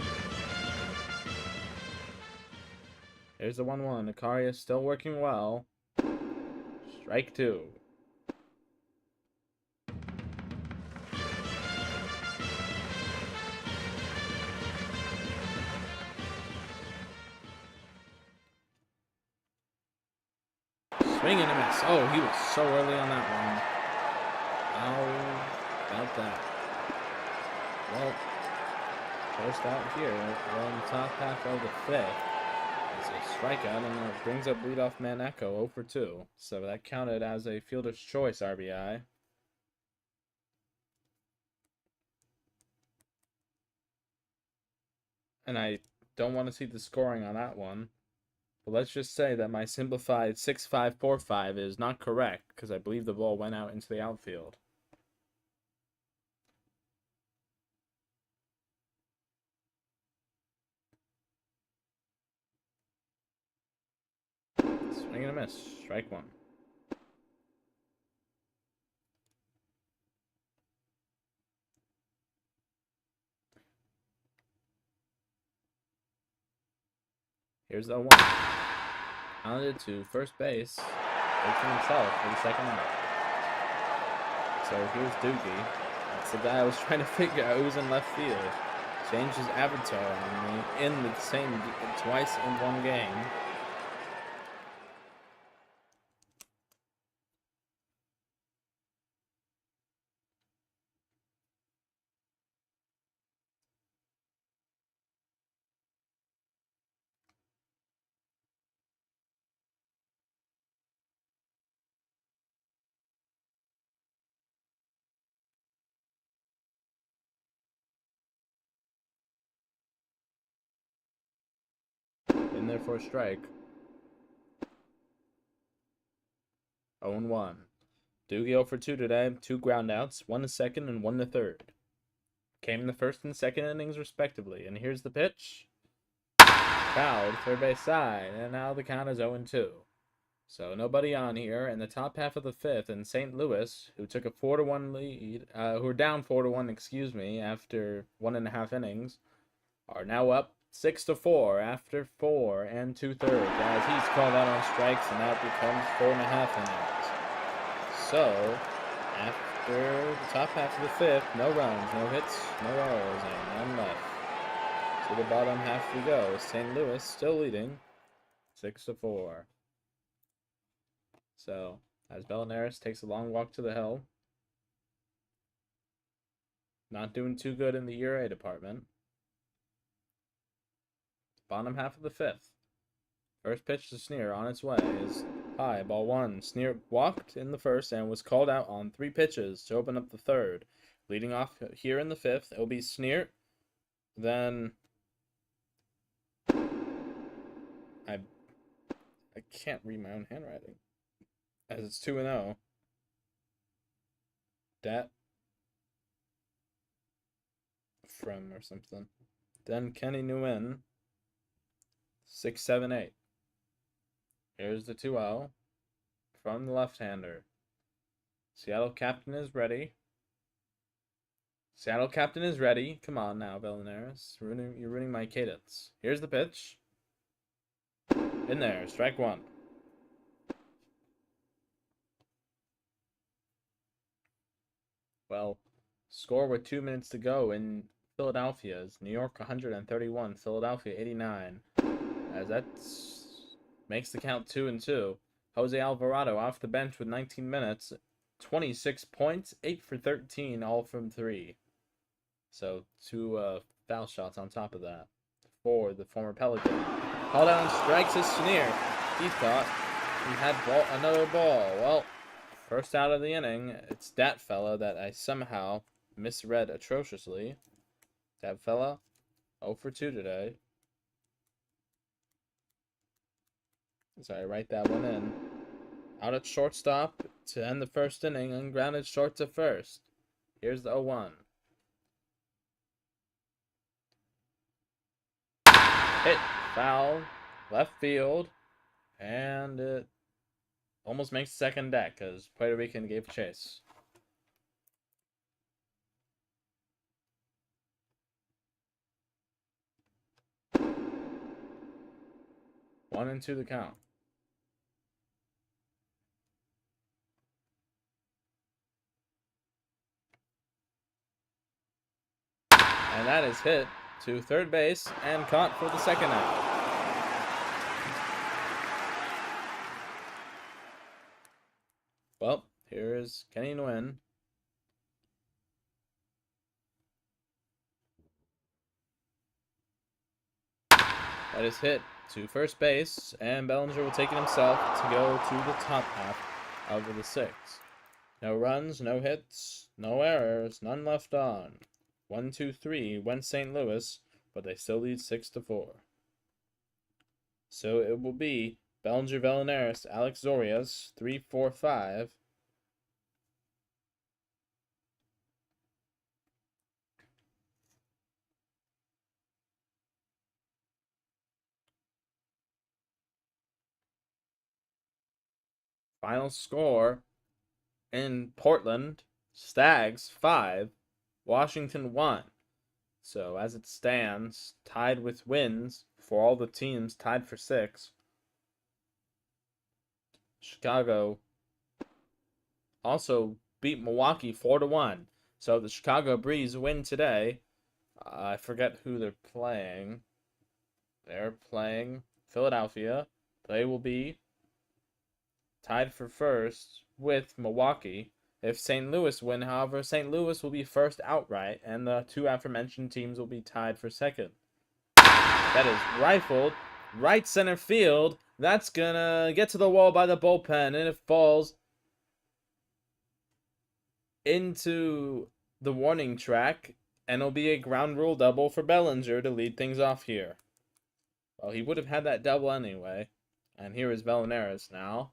Here's the 1-1. Akari is still working well. Strike 2. Swing and a miss. Oh, he was so early on that one. How about that? Well, first out here on the top half of the 5th. It's a strikeout, and it brings up leadoff man Echo 0 for 2. So that counted as a fielder's choice RBI. And I don't want to see the scoring on that one. But let's just say that my simplified 6-5-4-5 is not correct, because I believe the ball went out into the outfield. Swing and a miss. Strike 1. Here's the 1. Pounded to first base. Taking himself for the second out. So here's Doogie. That's the guy I was trying to figure out who's in left field. Changed his avatar on me in the same twice in one game. In there for a strike. 0-1. Doogie 0 for 2 today. 2 groundouts, 1 to second and 1 to third. Came in the first and second innings respectively. And here's the pitch. Fouled, third base side, and now the count is 0-2. So nobody on here. In the top half of the 5th, and St. Louis, who took a 4-1 lead, who were down 4-1, after 1.5 innings, are now up 6-4 after 4 2/3, as he's called out on strikes, and that becomes 4.5 innings. So, after the top half of the 5th, no runs, no hits, no errors, and none left. To the bottom half we go. St. Louis still leading 6-4. So, as Bellinaris takes a long walk to the hill, not doing too good in the ERA department. Bottom half of the 5th. First pitch to Sneer on its way is high, ball 1. Sneer walked in the first and was called out on 3 pitches to open up the 3rd. Leading off here in the 5th, it'll be Sneer. Then I can't read my own handwriting, as it's 2-0. Dat from or something. Then Kenny Nguyen. 6-7-8. Here's the 2-0 from the left-hander. Seattle captain is ready. Seattle captain is ready. Come on now, Bellinaris. You're ruining my cadence. Here's the pitch. In there, strike 1. Well, score with 2 minutes to go in Philadelphia's. New York 131, Philadelphia 89. As that makes the count 2-2. Jose Alvarado off the bench with 19 minutes, 26 points, 8 for 13, all from 3. So 2 foul shots on top of that for the former Pelican. Called out on strikes is Sneer. He thought he had another ball. Well, first out of the inning, it's that fella that I somehow misread atrociously. That fella, 0 for 2 today. So I write that one in. Out at shortstop to end the first inning, ungrounded short to first. Here's the 0-1. Hit, foul, left field, and it almost makes second deck because Puerto Rican gave chase. 1-2 the count. And that is hit to third base and caught for the second out. Well, here is Kenny Nguyen. That is hit to first base, and Bellinger will take it himself to go to the top half of the sixth. No runs, no hits, no errors, none left on. 1-2-3 went St. Louis, but they still lead 6-4. So it will be Bellinger, Valladares, Alex Zorias, 3-4-5. Final score in Portland, Stags 5, Washington 1. So as it stands, tied with wins for all the teams, tied for 6. Chicago also beat Milwaukee 4-1. So the Chicago Breeze win today. I forget who they're playing. They're playing Philadelphia. They will be tied for first with Milwaukee. If St. Louis win, however, St. Louis will be first outright, and the two aforementioned teams will be tied for second. That is rifled right center field. That's gonna get to the wall by the bullpen, and it falls into the warning track, and it'll be a ground rule double for Bellinger to lead things off here. Well, he would have had that double anyway. And here is Valladares now.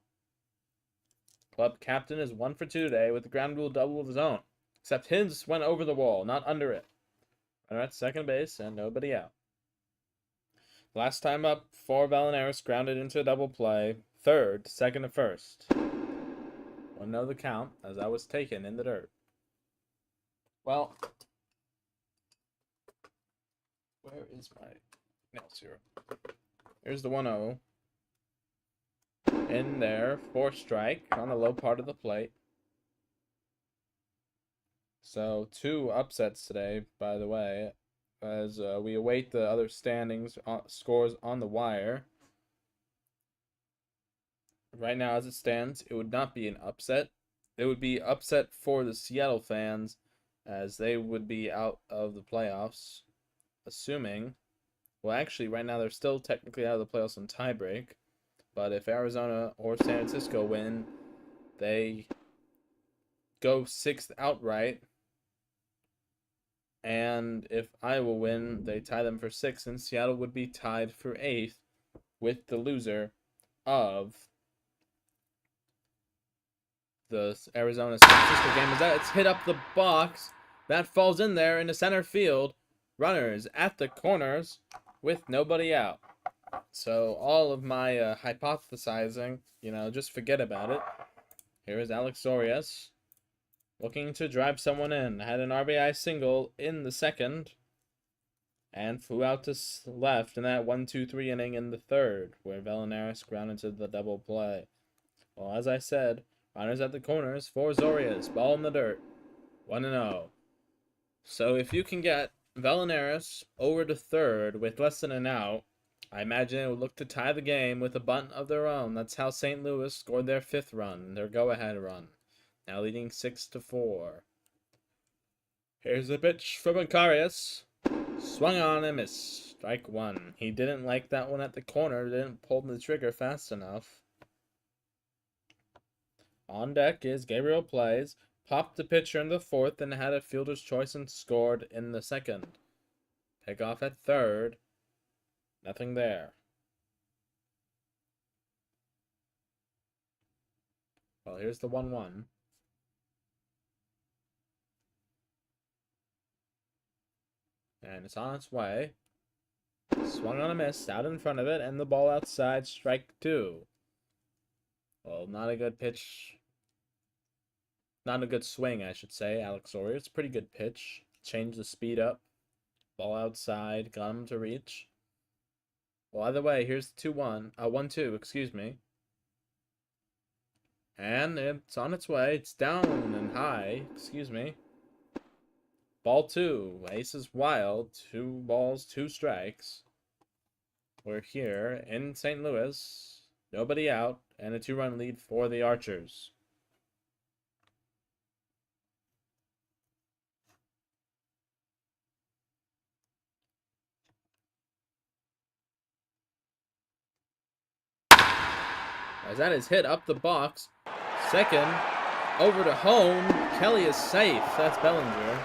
Club captain is 1 for 2 today with the ground rule double of his own. Except his went over the wall, not under it. Runner at second base and nobody out. Last time up for Valladares, grounded into a double play. Third, second to first. 1-0 the count as I was taken in the dirt. Well, where is my nails here? Here's the 1-0. In there, 4 strike on the low part of the plate. So 2 upsets today, by the way, as we await the other standings scores on the wire. Right now, as it stands, it would not be an upset. It would be upset for the Seattle fans, as they would be out of the playoffs, assuming. Well, actually, right now they're still technically out of the playoffs on tiebreak. But if Arizona or San Francisco win, they go 6th outright. And if Iowa win, they tie them for 6th, and Seattle would be tied for 8th with the loser of the Arizona-San Francisco game. As it's hit up the box, that falls in there into center field. Runners at the corners with nobody out. So all of my hypothesizing, just forget about it. Here is Alex Zorias looking to drive someone in. Had an RBI single in the second and flew out to left in that 1-2-3 inning in the third, where Valladares grounded to the double play. Well, as I said, runners at the corners for Zorias. Ball in the dirt. 1-0. So if you can get Valladares over to third with less than an out, I imagine it would look to tie the game with a bunt of their own. That's how St. Louis scored their 5th run, their go-ahead run. Now leading 6-4. Here's the pitch for Macarius. Swung on and missed. Strike 1. He didn't like that one at the corner. Didn't pull the trigger fast enough. On deck is Gabriel Plays. Popped the pitcher in the 4th and had a fielder's choice and scored in the 2nd. Pick off at 3rd. Nothing there. Well, here's the 1-1. And it's on its way. Swung on a miss, out in front of it, and the ball outside, strike 2. Well, not a good pitch. Not a good swing, I should say, Alex Zorias. It's a pretty good pitch. Changed the speed up. Ball outside, got him to reach. Well, either way, here's the 2-1. 1-2, excuse me. And it's on its way. It's down and high. Excuse me. Ball 2. Ace is wild. 2 balls, 2 strikes. We're here in St. Louis. Nobody out. And a 2-run lead for the Archers. As that is hit up the box. Second. Over to home. Kelly is safe. That's Bellinger.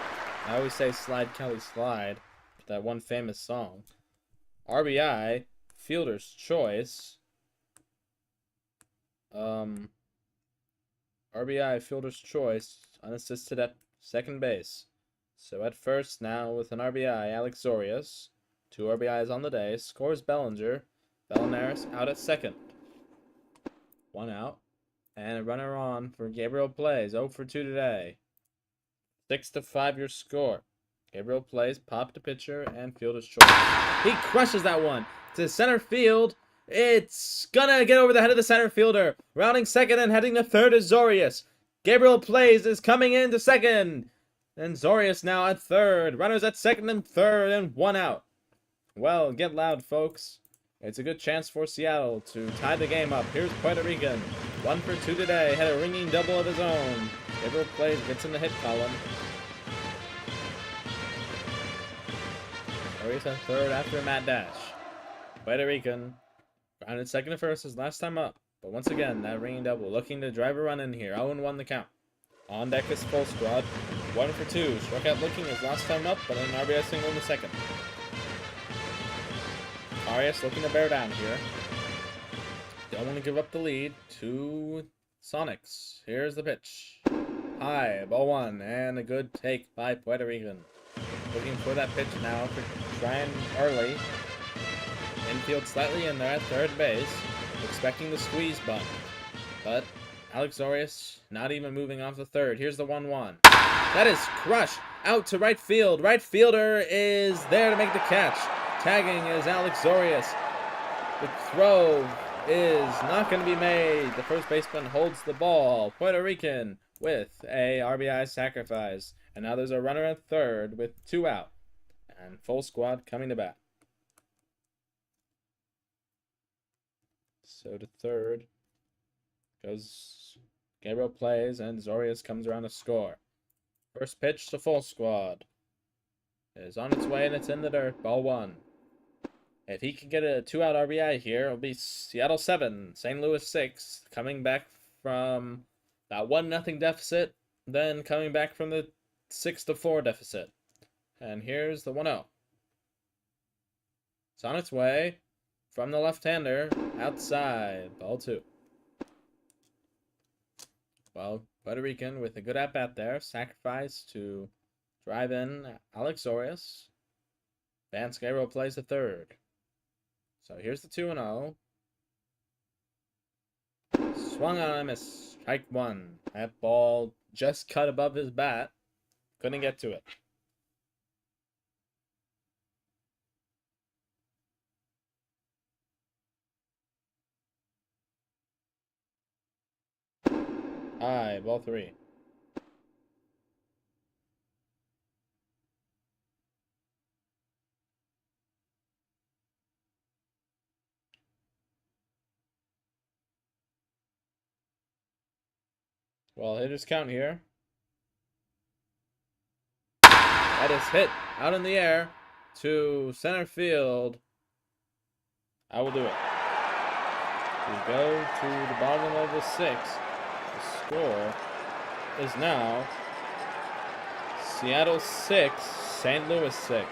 I always say slide Kelly slide. That one famous song. RBI. Fielder's choice. RBI, fielder's choice, unassisted at second base. So at first, now with an RBI, Alex Zorius. 2 RBIs on the day. Scores Bellinger. Bellinger out at second. 1 out. And a runner on for Gabriel Plays. 0 for 2 today. 6-5 your score. Gabriel Plays, pop to pitcher, and fielder's choice. He crushes that one to center field. It's gonna get over the head of the center fielder. Rounding second and heading to third is Zorius. Gabriel Plays is coming into second. And Zorius now at third. Runners at second and third and 1 out. Well, get loud, folks. It's a good chance for Seattle to tie the game up. Here's Puerto Rican. 1 for 2 today. Had a ringing double of his own. Gabriel Plays gets in the hit column. Zorius at third after Matt Dash. Puerto Rican. Grounded second and first his last time up. But once again, that ringing double. Looking to drive a run in here. 0-1 the count. On deck is full squad. 1 for 2. Struck out looking his last time up, but an RBI single in the second. Arias looking to bear down here. Don't want to give up the lead to Sonics. Here's the pitch. High, ball 1, and a good take by Puerto Rican. Looking for that pitch now for trying early. Infield slightly in there at third base, expecting the squeeze bunt. But Alex Zorius not even moving off the third. Here's the 1-1. That is crushed out to right field. Right fielder is there to make the catch. Tagging is Alex Zorius. The throw is not going to be made. The first baseman holds the ball. Puerto Rican with a RBI sacrifice. And now there's a runner at third with 2 out. And full squad coming to bat. So to third goes Gabriel Plays, and Zorius comes around to score. First pitch to full squad is on its way, and it's in the dirt. Ball 1. If he can get a 2-out RBI here, it'll be Seattle 7, St. Louis 6, coming back from that 1-0 deficit, then coming back from the 6-4 deficit. And here's the 1-0. It's on its way. From the left-hander, outside, ball 2. Well, Puerto Rican with a good at-bat there. Sacrifice to drive in Alex Zorius. Vance Gabriel Plays the third. So here's the 2-0. Swung on a miss. Strike 1. That ball just cut above his bat. Couldn't get to it. High, ball 3. Well, hitters count here. That is hit out in the air to center field. I will do it. We go to the bottom of the 6th. The score is now Seattle 6, St. Louis 6.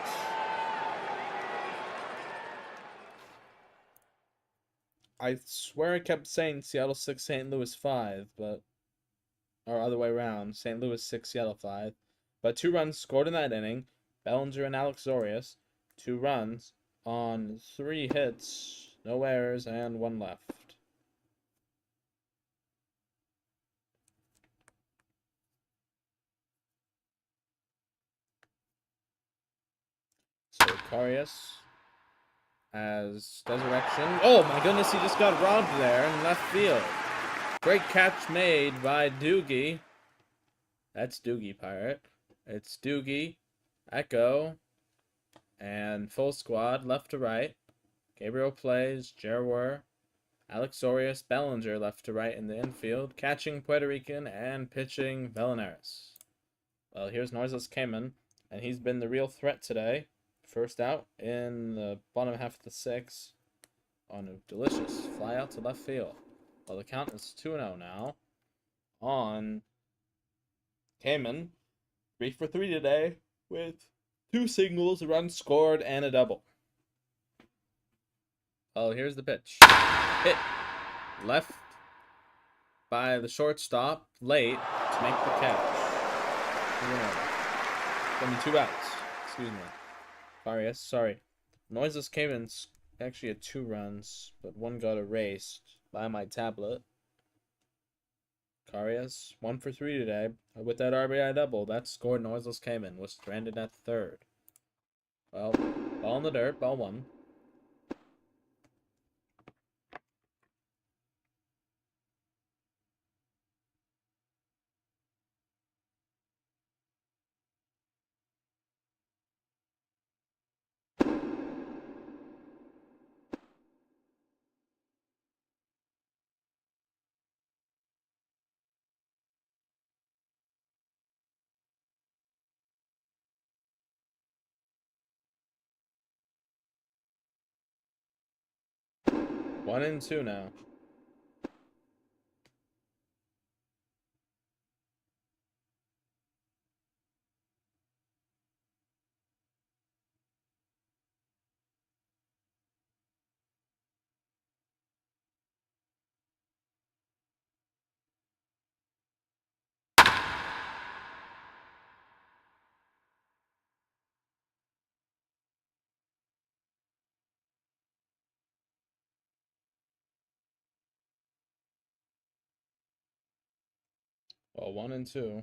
I swear I kept saying Seattle 6, St. Louis 5, but or other way around, St. Louis 6, Seattle 5. But 2 runs scored in that inning. Bellinger and Alex Zorius. 2 runs on 3 hits, no errors, and 1 left. So Carius As Resurrection. Oh my goodness, he just got robbed there in left field. Great catch made by Doogie. That's Doogie Pirate. It's Doogie, Echo, and full squad left to right. Gabriel plays, Jerwer, Alex Orius, Bellinger left to right in the infield, catching Puerto Rican and pitching Belenaris. Well, here's Noiseless Cayman, and he's been the real threat today. First out in the bottom half of the 6 on a delicious fly out to left field. Well, the count is 2-0 now on Cayman. 3 for 3 today with 2 singles, a run scored, and a double. Oh, here's the pitch. Hit left by the shortstop late to make the catch. Only 2 outs. Excuse me. Arias, sorry. Noiseless Cayman's actually had 2 runs, but 1 got erased by my tablet. Carias, 1 for 3 today. With that RBI double, that scored Noiseless Cayman, was stranded at third. Well, ball in the dirt, ball 1. One and 2 now. Well, 1 and 2.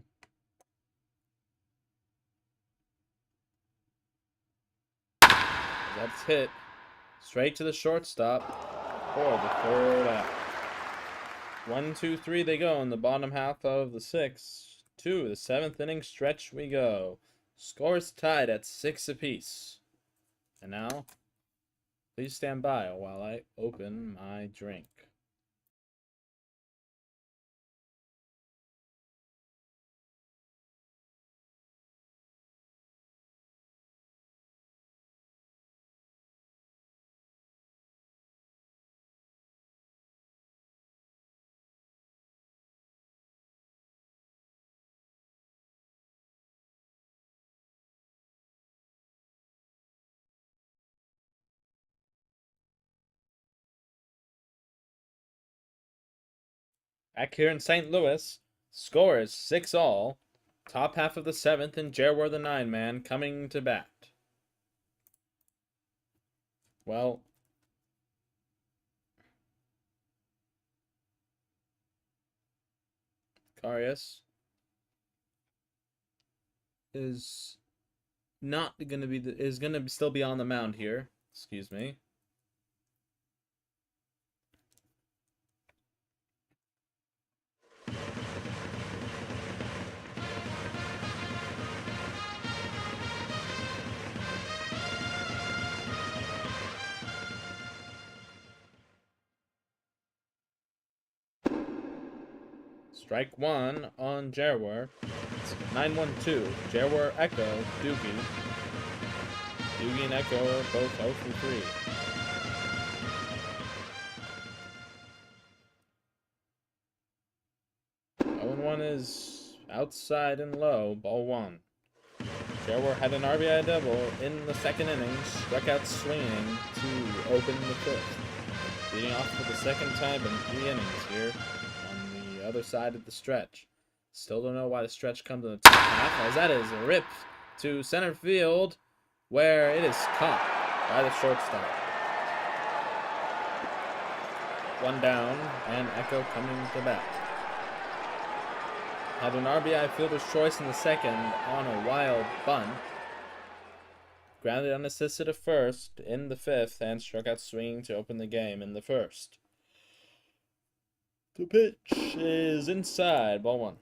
That's hit straight to the shortstop for the third out. 1, 2, 3 they go in the bottom half of the 6th. To the 7th inning stretch we go. Scores tied at 6 apiece. And now, please stand by while I open my drink. Back here in St. Louis, score is 6-all. Top half of the 7th, and Jerwer the 9-man coming to bat. Well, Carias is not going to be is going to still be on the mound here. Excuse me. Strike 1 on Jerwer. 9-1-2. Jerwer, Echo, Doogie. Doogie and Echo are both 0 for 3. 0-1 is outside and low, ball 1. Jerwer had an RBI double in the 2nd inning, struck out swinging to open the 5th. Leading off for the 2nd time in 3 innings here on the other side of the stretch. Still don't know why the stretch comes in the top half, as that is a rip to center field, where it is caught by the shortstop. 1 down, and Echo coming to bat. Had an RBI fielder's choice in the 2nd on a wild bunt. grounded unassisted at first in the fifth and struck out swinging to open the game in the first. The pitch is inside, ball one.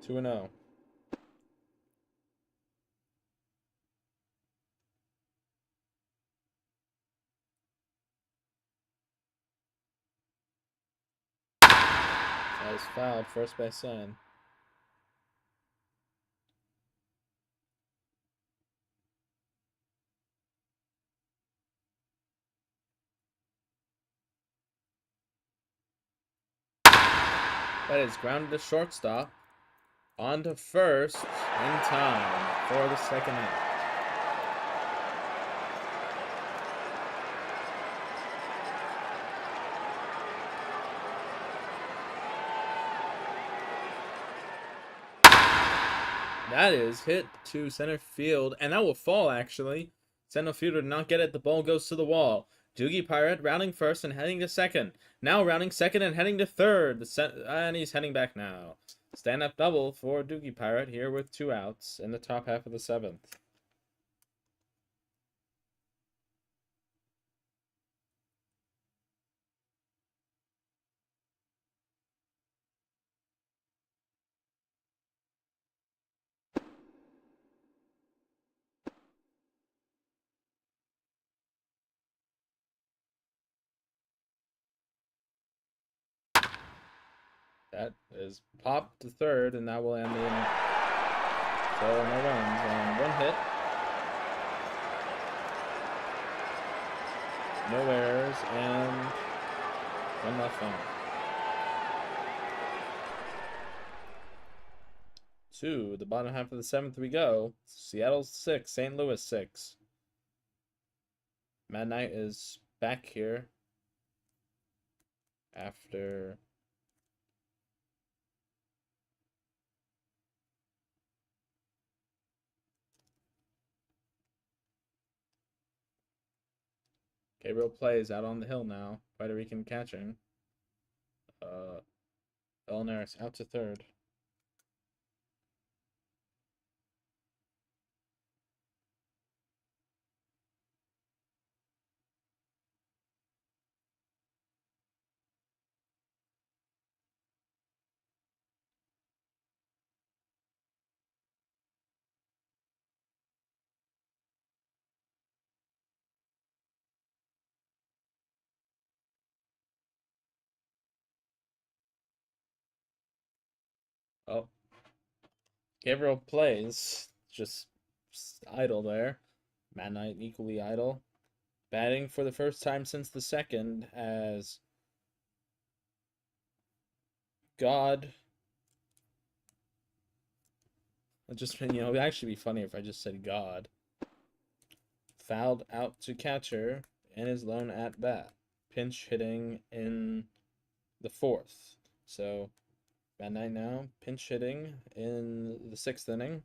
Two and 0. That is fouled, first base side. That is grounded to shortstop. On to first in time for the second out. That is hit to center field, and that will fall, actually. Center fielder did not get it. The ball goes to the wall. Doogie Pirate rounding first and heading to second. Now rounding second and heading to third. And he's heading back now. Stand-up double for Doogie Pirate here with 2 outs in the top half of the 7th. That is popped to third, and that will end the inning. So no runs and 1 hit. No errors and 1 left on. To the bottom half of the 7th we go. Seattle 6, St. Louis 6. Mad Knight is back here after Gabriel plays out on the hill now. Puerto Rican catching. Elnaris out to third. Oh. Gabriel plays. Just idle there. Mad Knight equally idle. Batting for the first time since the second as God. It would actually be funny if I just said God. Fouled out to catcher in his lone at bat. Pinch hitting in the 4th. So, Mad Knight now pinch hitting in the 6th inning.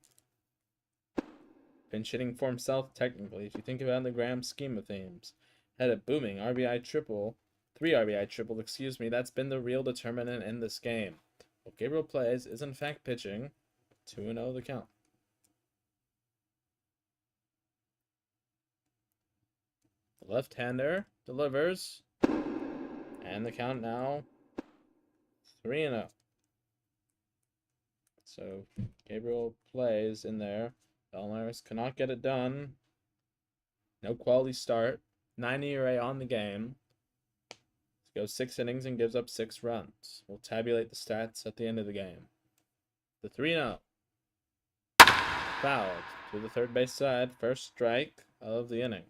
Pinch hitting for himself, technically, if you think about it in the grand scheme of things. Had a booming RBI triple, 3 RBI triple, excuse me. That's been the real determinant in this game. What Gabriel plays is in fact pitching. 2-0 the count. The left-hander delivers. And the count now 3-0. So Gabriel plays in there. Elnaris cannot get it done. No quality start. 9 ERA on the game. Goes 6 innings and gives up 6 runs. We'll tabulate the stats at the end of the game. The 3-0. Fouled to the third base side. First strike of the inning.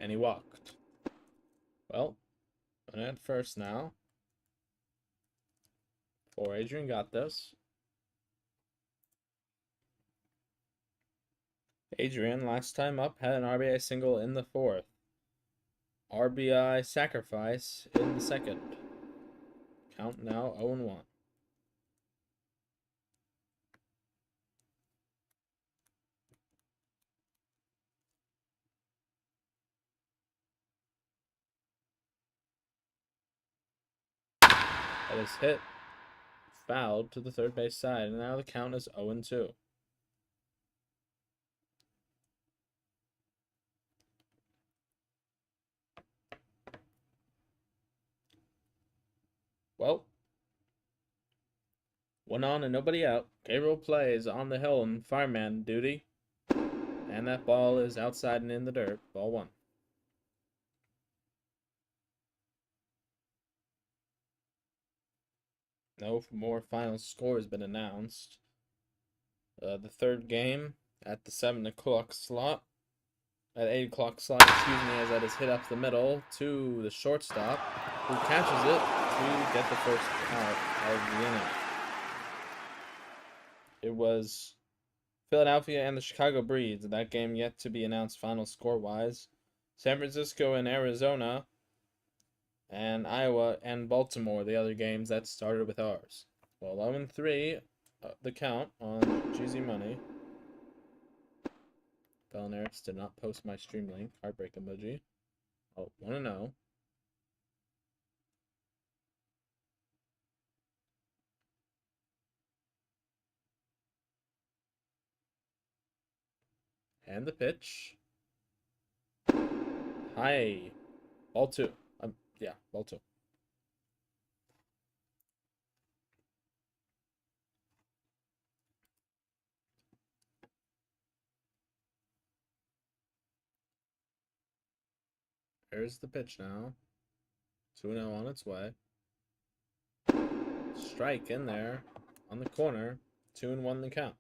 And he walked. Well, going at first now. Or Adrian got this. Adrian, last time up, had an RBI single in the fourth. RBI sacrifice in the second. Count now 0-1. That is hit. Fouled to the third base side, and now the count is 0-2. Well, one on and nobody out. Gabriel plays on the hill in fireman duty. And that ball is outside and in the dirt. Ball 1. No more final score has been announced. The third game at the 7 o'clock slot. At 8 o'clock slot, as that is hit up the middle to the shortstop, who catches it to get the first out of the inning. It was Philadelphia and the Chicago Breeds. That game yet to be announced final score-wise. San Francisco and Arizona, and Iowa and Baltimore, the other games that started with ours. Well, 0-3, the count on GZ Money. Belinaris did not post my stream link. Heartbreak emoji. Oh, 1-0. And the pitch. High. Ball 2. Yeah, ball 2. There's the pitch now. 2-0 on its way. Strike in there on the corner. 2-1 the count.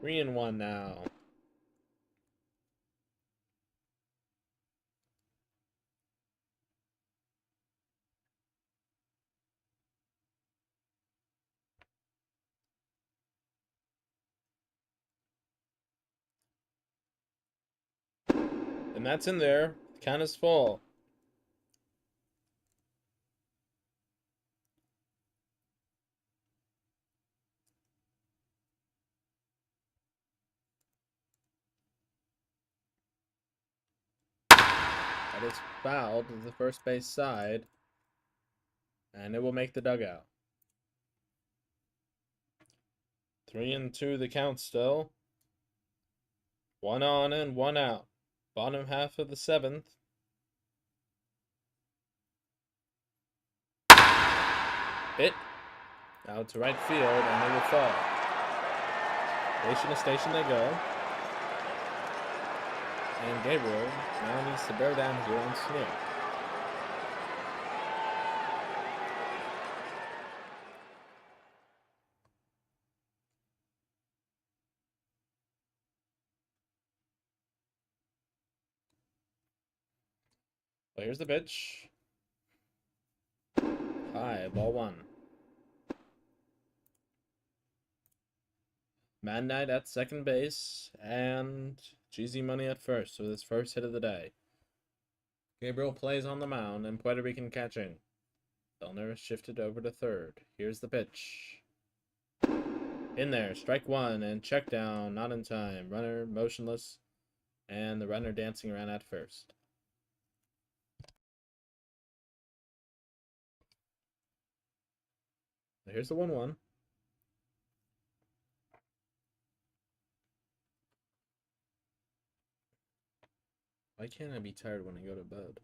Three and 1 now. And that's in there. The count is full. That is fouled to the first base side. And it will make the dugout. 3-2 the count still. 1 on and 1 out. Bottom half of the 7th. Hit out to right field, and they will fall. Station to station they go. And Gabriel now needs to bear down his own swing. Well, here's the pitch. High, ball 1. Mad Knight at second base, and GZ Money at first with his first hit of the day. Gabriel plays on the mound, and Puerto Rican catching. Belner shifted over to third. Here's the pitch. In there, strike 1, and check down, not in time. Runner motionless, and the runner dancing around at first. Here's the 1-1. Why can't I be tired when I go to bed?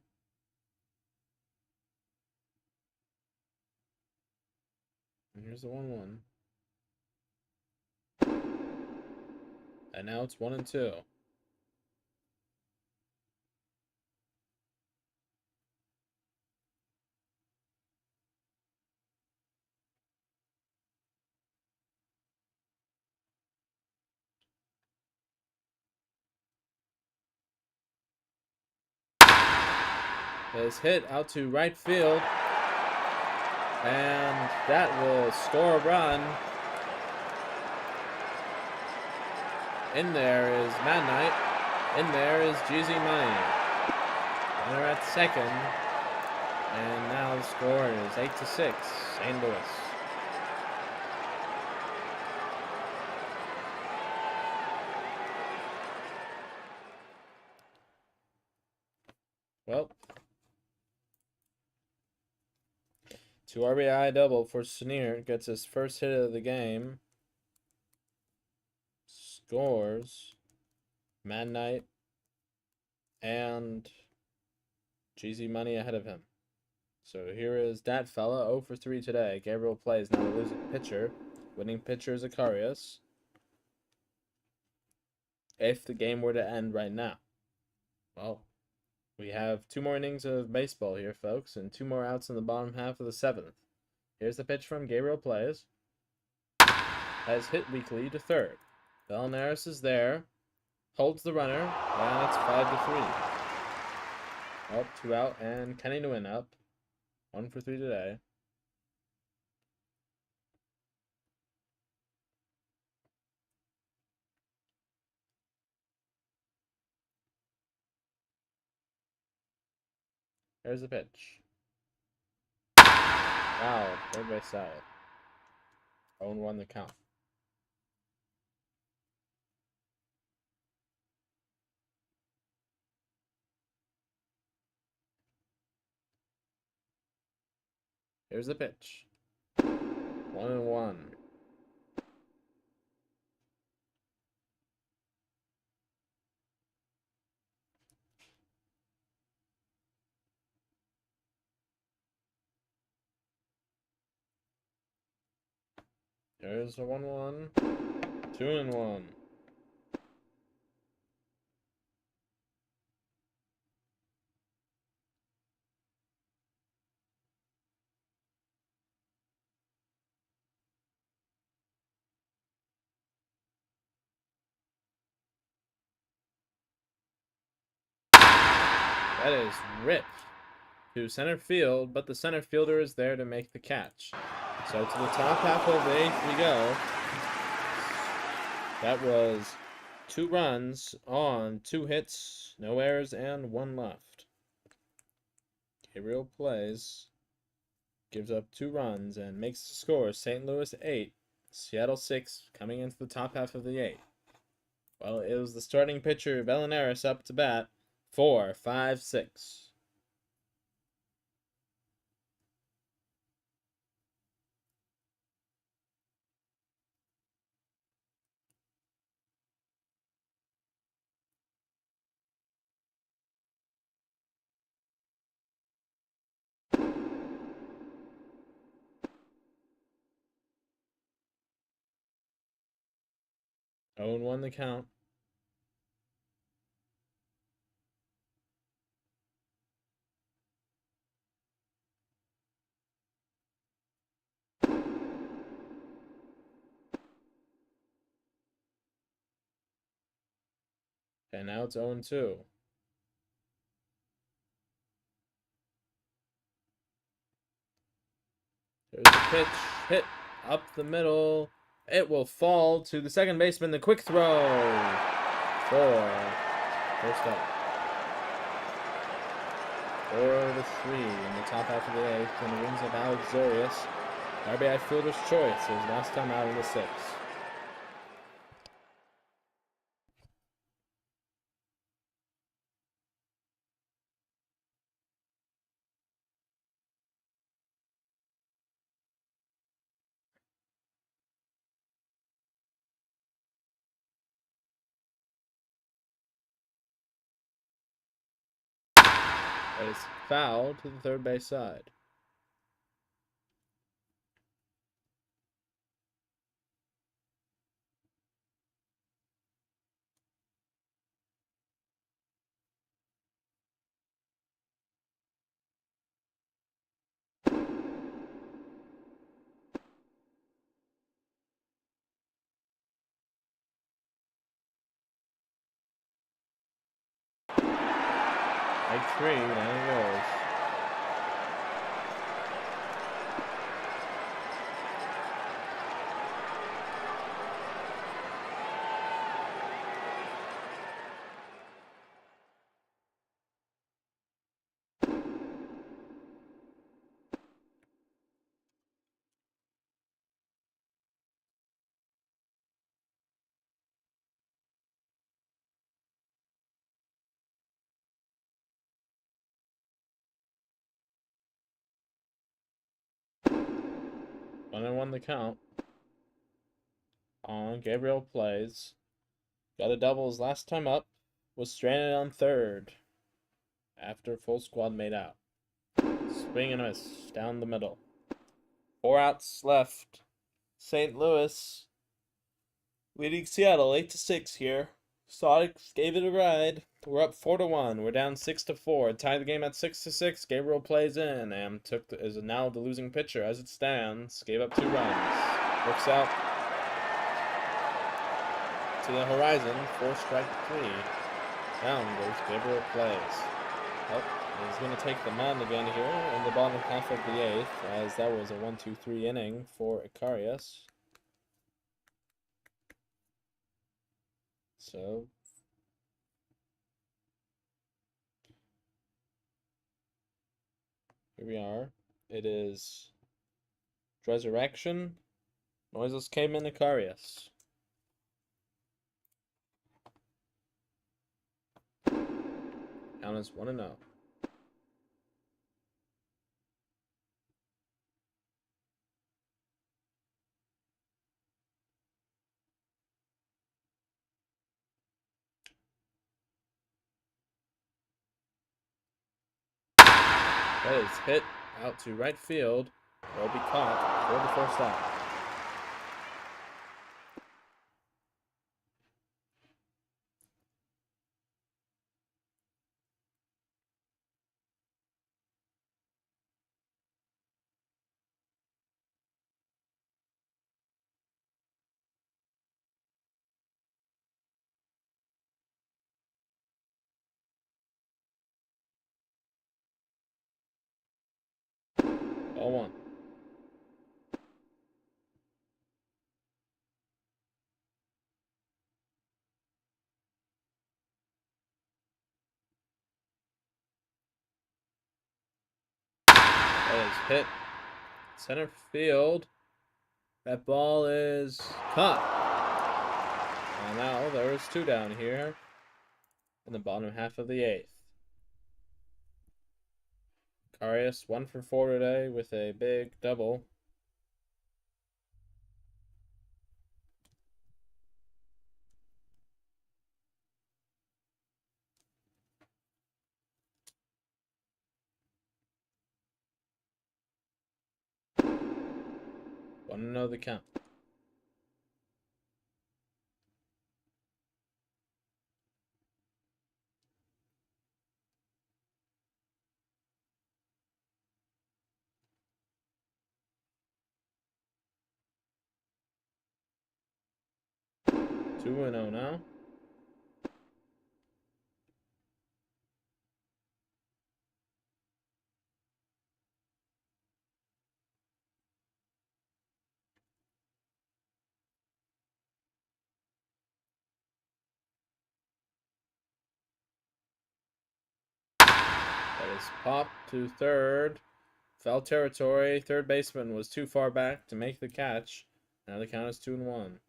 And here's the 1-1. And now it's 1-2. 1-2 the count. 1-2 the is hit out to right field. And that will score a run. In there is Mad Knight. In there is Jeezy Money. Runner at second. And now the score is 8-6, St. Louis. Well, 2 RBI double for Sneer. Gets his first hit of the game. Scores Mad Knight and Jeezy Money ahead of him. So here is that fella, 0 for 3 today. Gabriel plays now the losing pitcher. Winning pitcher is Acarius. If the game were to end right now. Well, we have 2 more innings of baseball here, folks, and 2 more outs in the bottom half of the 7th. Here's the pitch from Gabriel plays. Has hit weakly to third. Belinaris is there. Holds the runner, and it's 5-3. Oh, 2 out, and Kenny Nguyen up. 1 for 3 today. There's the pitch. Wow, third base side. 0-1 the count. Here's the pitch. 1-1. There's a 1-1. 2-1. That is ripped to center field, but the center fielder is there to make the catch. So to the top half of the 8th we go. That was 2 runs on 2 hits, no errors, and 1 left. Gabriel plays, gives up 2 runs, and makes the score St. Louis 8, Seattle 6, coming into the top half of the 8th. Well, it was the starting pitcher, Belinaris, up to bat. 4, 5, 6. Owen won the count. And now it's 0-2. There's the pitch. Hit up the middle. It will fall to the second baseman. The quick throw for first out. 4-3 in the top half of the 8th. And the wins of Alex Zorius. RBI fielder's choice. His last time out in the 6th. That is foul to the third base side. Strike 3, down he goes. 1-1 the count. Gabriel plays. Got a double his last time up. Was stranded on third after full squad made out. Swing and a miss down the middle. 4 outs left. St. Louis leading Seattle 8-6 here. Sonics gave it a ride. We're up 4-1. We're down 6-4. Tied the game at 6-6. Gabriel plays in and is now the losing pitcher as it stands. Gave up 2 runs. Looks out to the horizon. 4 strike 3. Down goes Gabriel plays. Oh, he's going to take the mound again here in the bottom half of the 8th, as that was a 1-2-3 inning for Icarius. So here we are. It is Resurrection, Noiseless Caveman, Icarius. Count is 1-0. That is hit out to right field. Will be caught for the first out. Ball 1. That is hit center field. That ball is caught. And now there's 2 down here in the bottom half of the 8th. Icarius 1 for 4 today with a big double. Want to know the count. Two and 0 now. That is popped to third. Foul territory. Third baseman was too far back to make the catch. Now the count is 2-1.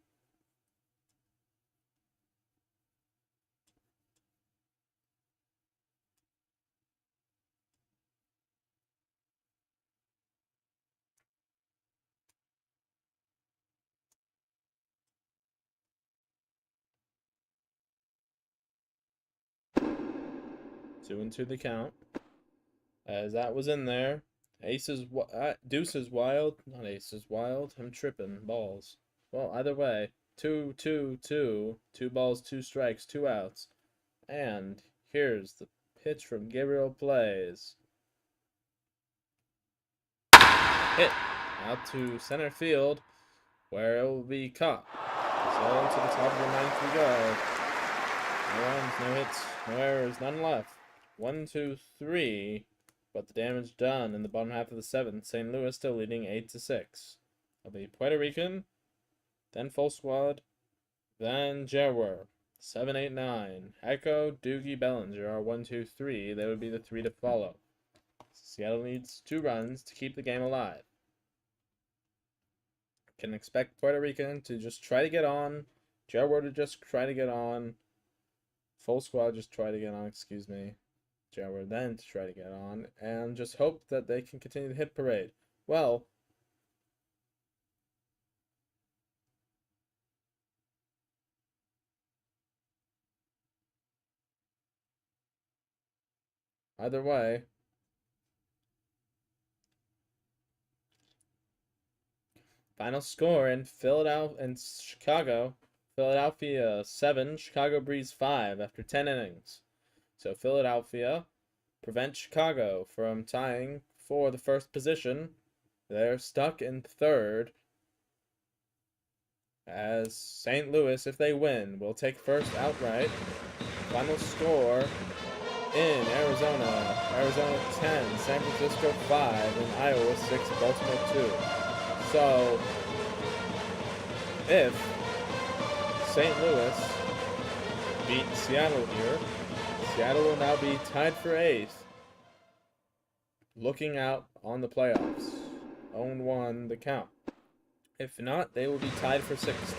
Two and 2 the count. As that was in there. Deuce is wild. Not ace is wild. I'm tripping. Balls. Well, either way. 2-2-2. 2 balls, 2 strikes, 2 outs. And here's the pitch from Gabriel plays. Hit out to center field, where it will be caught. So to the top of the 9th we go. No runs, no hits, no errors, none left. 1, 2, 3. But the damage done in the bottom half of the 7th. St. Louis still leading 8-6. It'll be Puerto Rican, then full squad, then Jaguar. 7, 8, 9. Echo, Doogie, Bellinger are 1, 2, 3. They would be the 3 to follow. Seattle needs 2 runs to keep the game alive. Can expect Puerto Rican to just try to get on. Jaguar to just try to get on. Full squad just try to get on, excuse me. Jaguar then to try to get on. And just hope that they can continue the hit parade. Well, Either way, final score in Chicago. Philadelphia 7, Chicago Breeze 5 after 10 innings. So Philadelphia prevents Chicago from tying for the first position. They're stuck in third, as St. Louis, if they win, will take first outright. Final score in Arizona. Arizona 10, San Francisco 5, and Iowa 6, Baltimore 2. So, if St. Louis beat Seattle here, Seattle will now be tied for 8th, looking out on the playoffs. 0-1 the count. If not, they will be tied for 6th.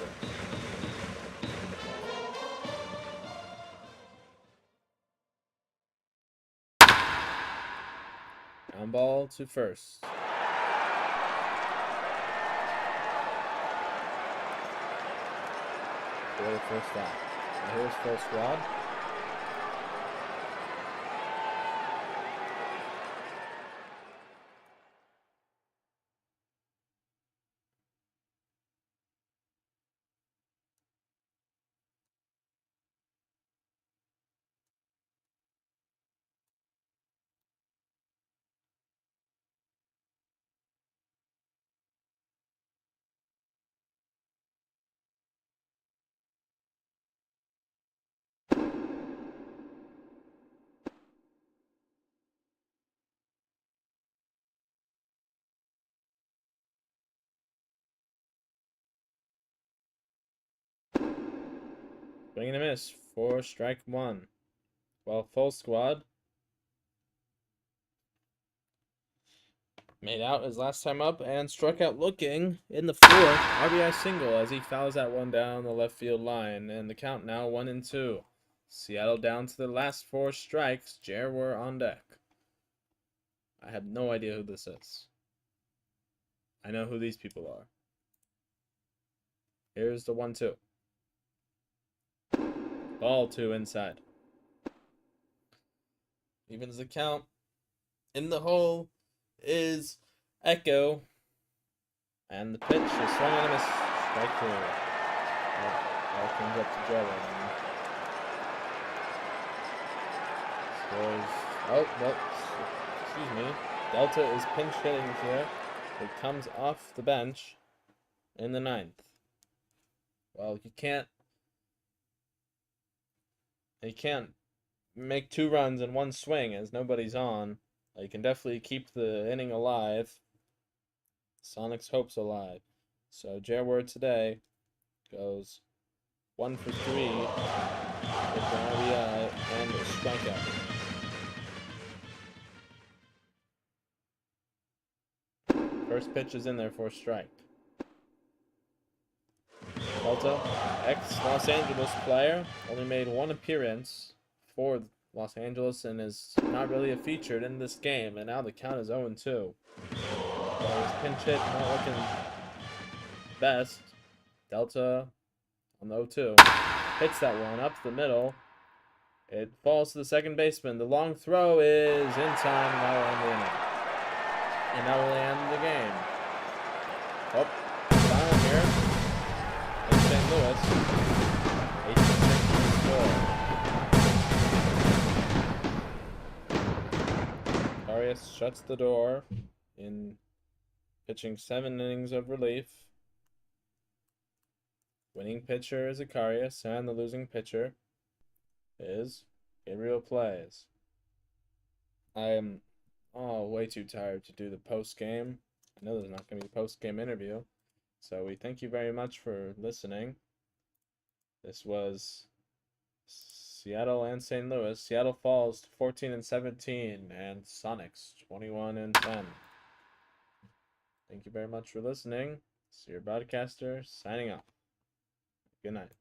Ground ball to first. For the first out. Now here's full squad. Swing and a miss for strike 1. Well, full squad made out his last time up and struck out looking in the 4th RBI single as he fouls that one down the left field line. And the count now 1-2. Seattle down to the last 4 strikes. Jerwer on deck. I have no idea who this is. I know who these people are. Here's the 1-2. Ball 2 inside. Evens the count. In the hole is Echo. And the pitch is swung on a miss. Strike 3. All comes up to Joe. Scores. Oh, well, excuse me. Delta is pinch hitting here. It comes off the bench in the 9th. Well, you can't make 2 runs in one swing as nobody's on. You can definitely keep the inning alive. Sonic's hopes alive. So Jerward today goes 1 for 3 with an RBI and a strikeout. First pitch is in there for a strike. Delta, ex-Los Angeles player, only made 1 appearance for Los Angeles and is not really a featured in this game. And now the count is 0-2. So his pinch hit not looking best. Delta on the 0-2 hits that one up the middle. It falls to the second baseman. The long throw is in time. That will end the inning. And that will end the game. Oh, final here in St. Louis. 8-6 score. Goliath shuts the door in pitching 7 innings of relief. Winning pitcher is Acarius, and the losing pitcher is Gabriel Plays. I am way too tired to do the post-game. I know there's not going to be a post-game interview. So we thank you very much for listening. This was Seattle and St. Louis. Seattle falls 14-17, and Sonics 21-10. Thank you very much for listening. This is your broadcaster signing off. Good night.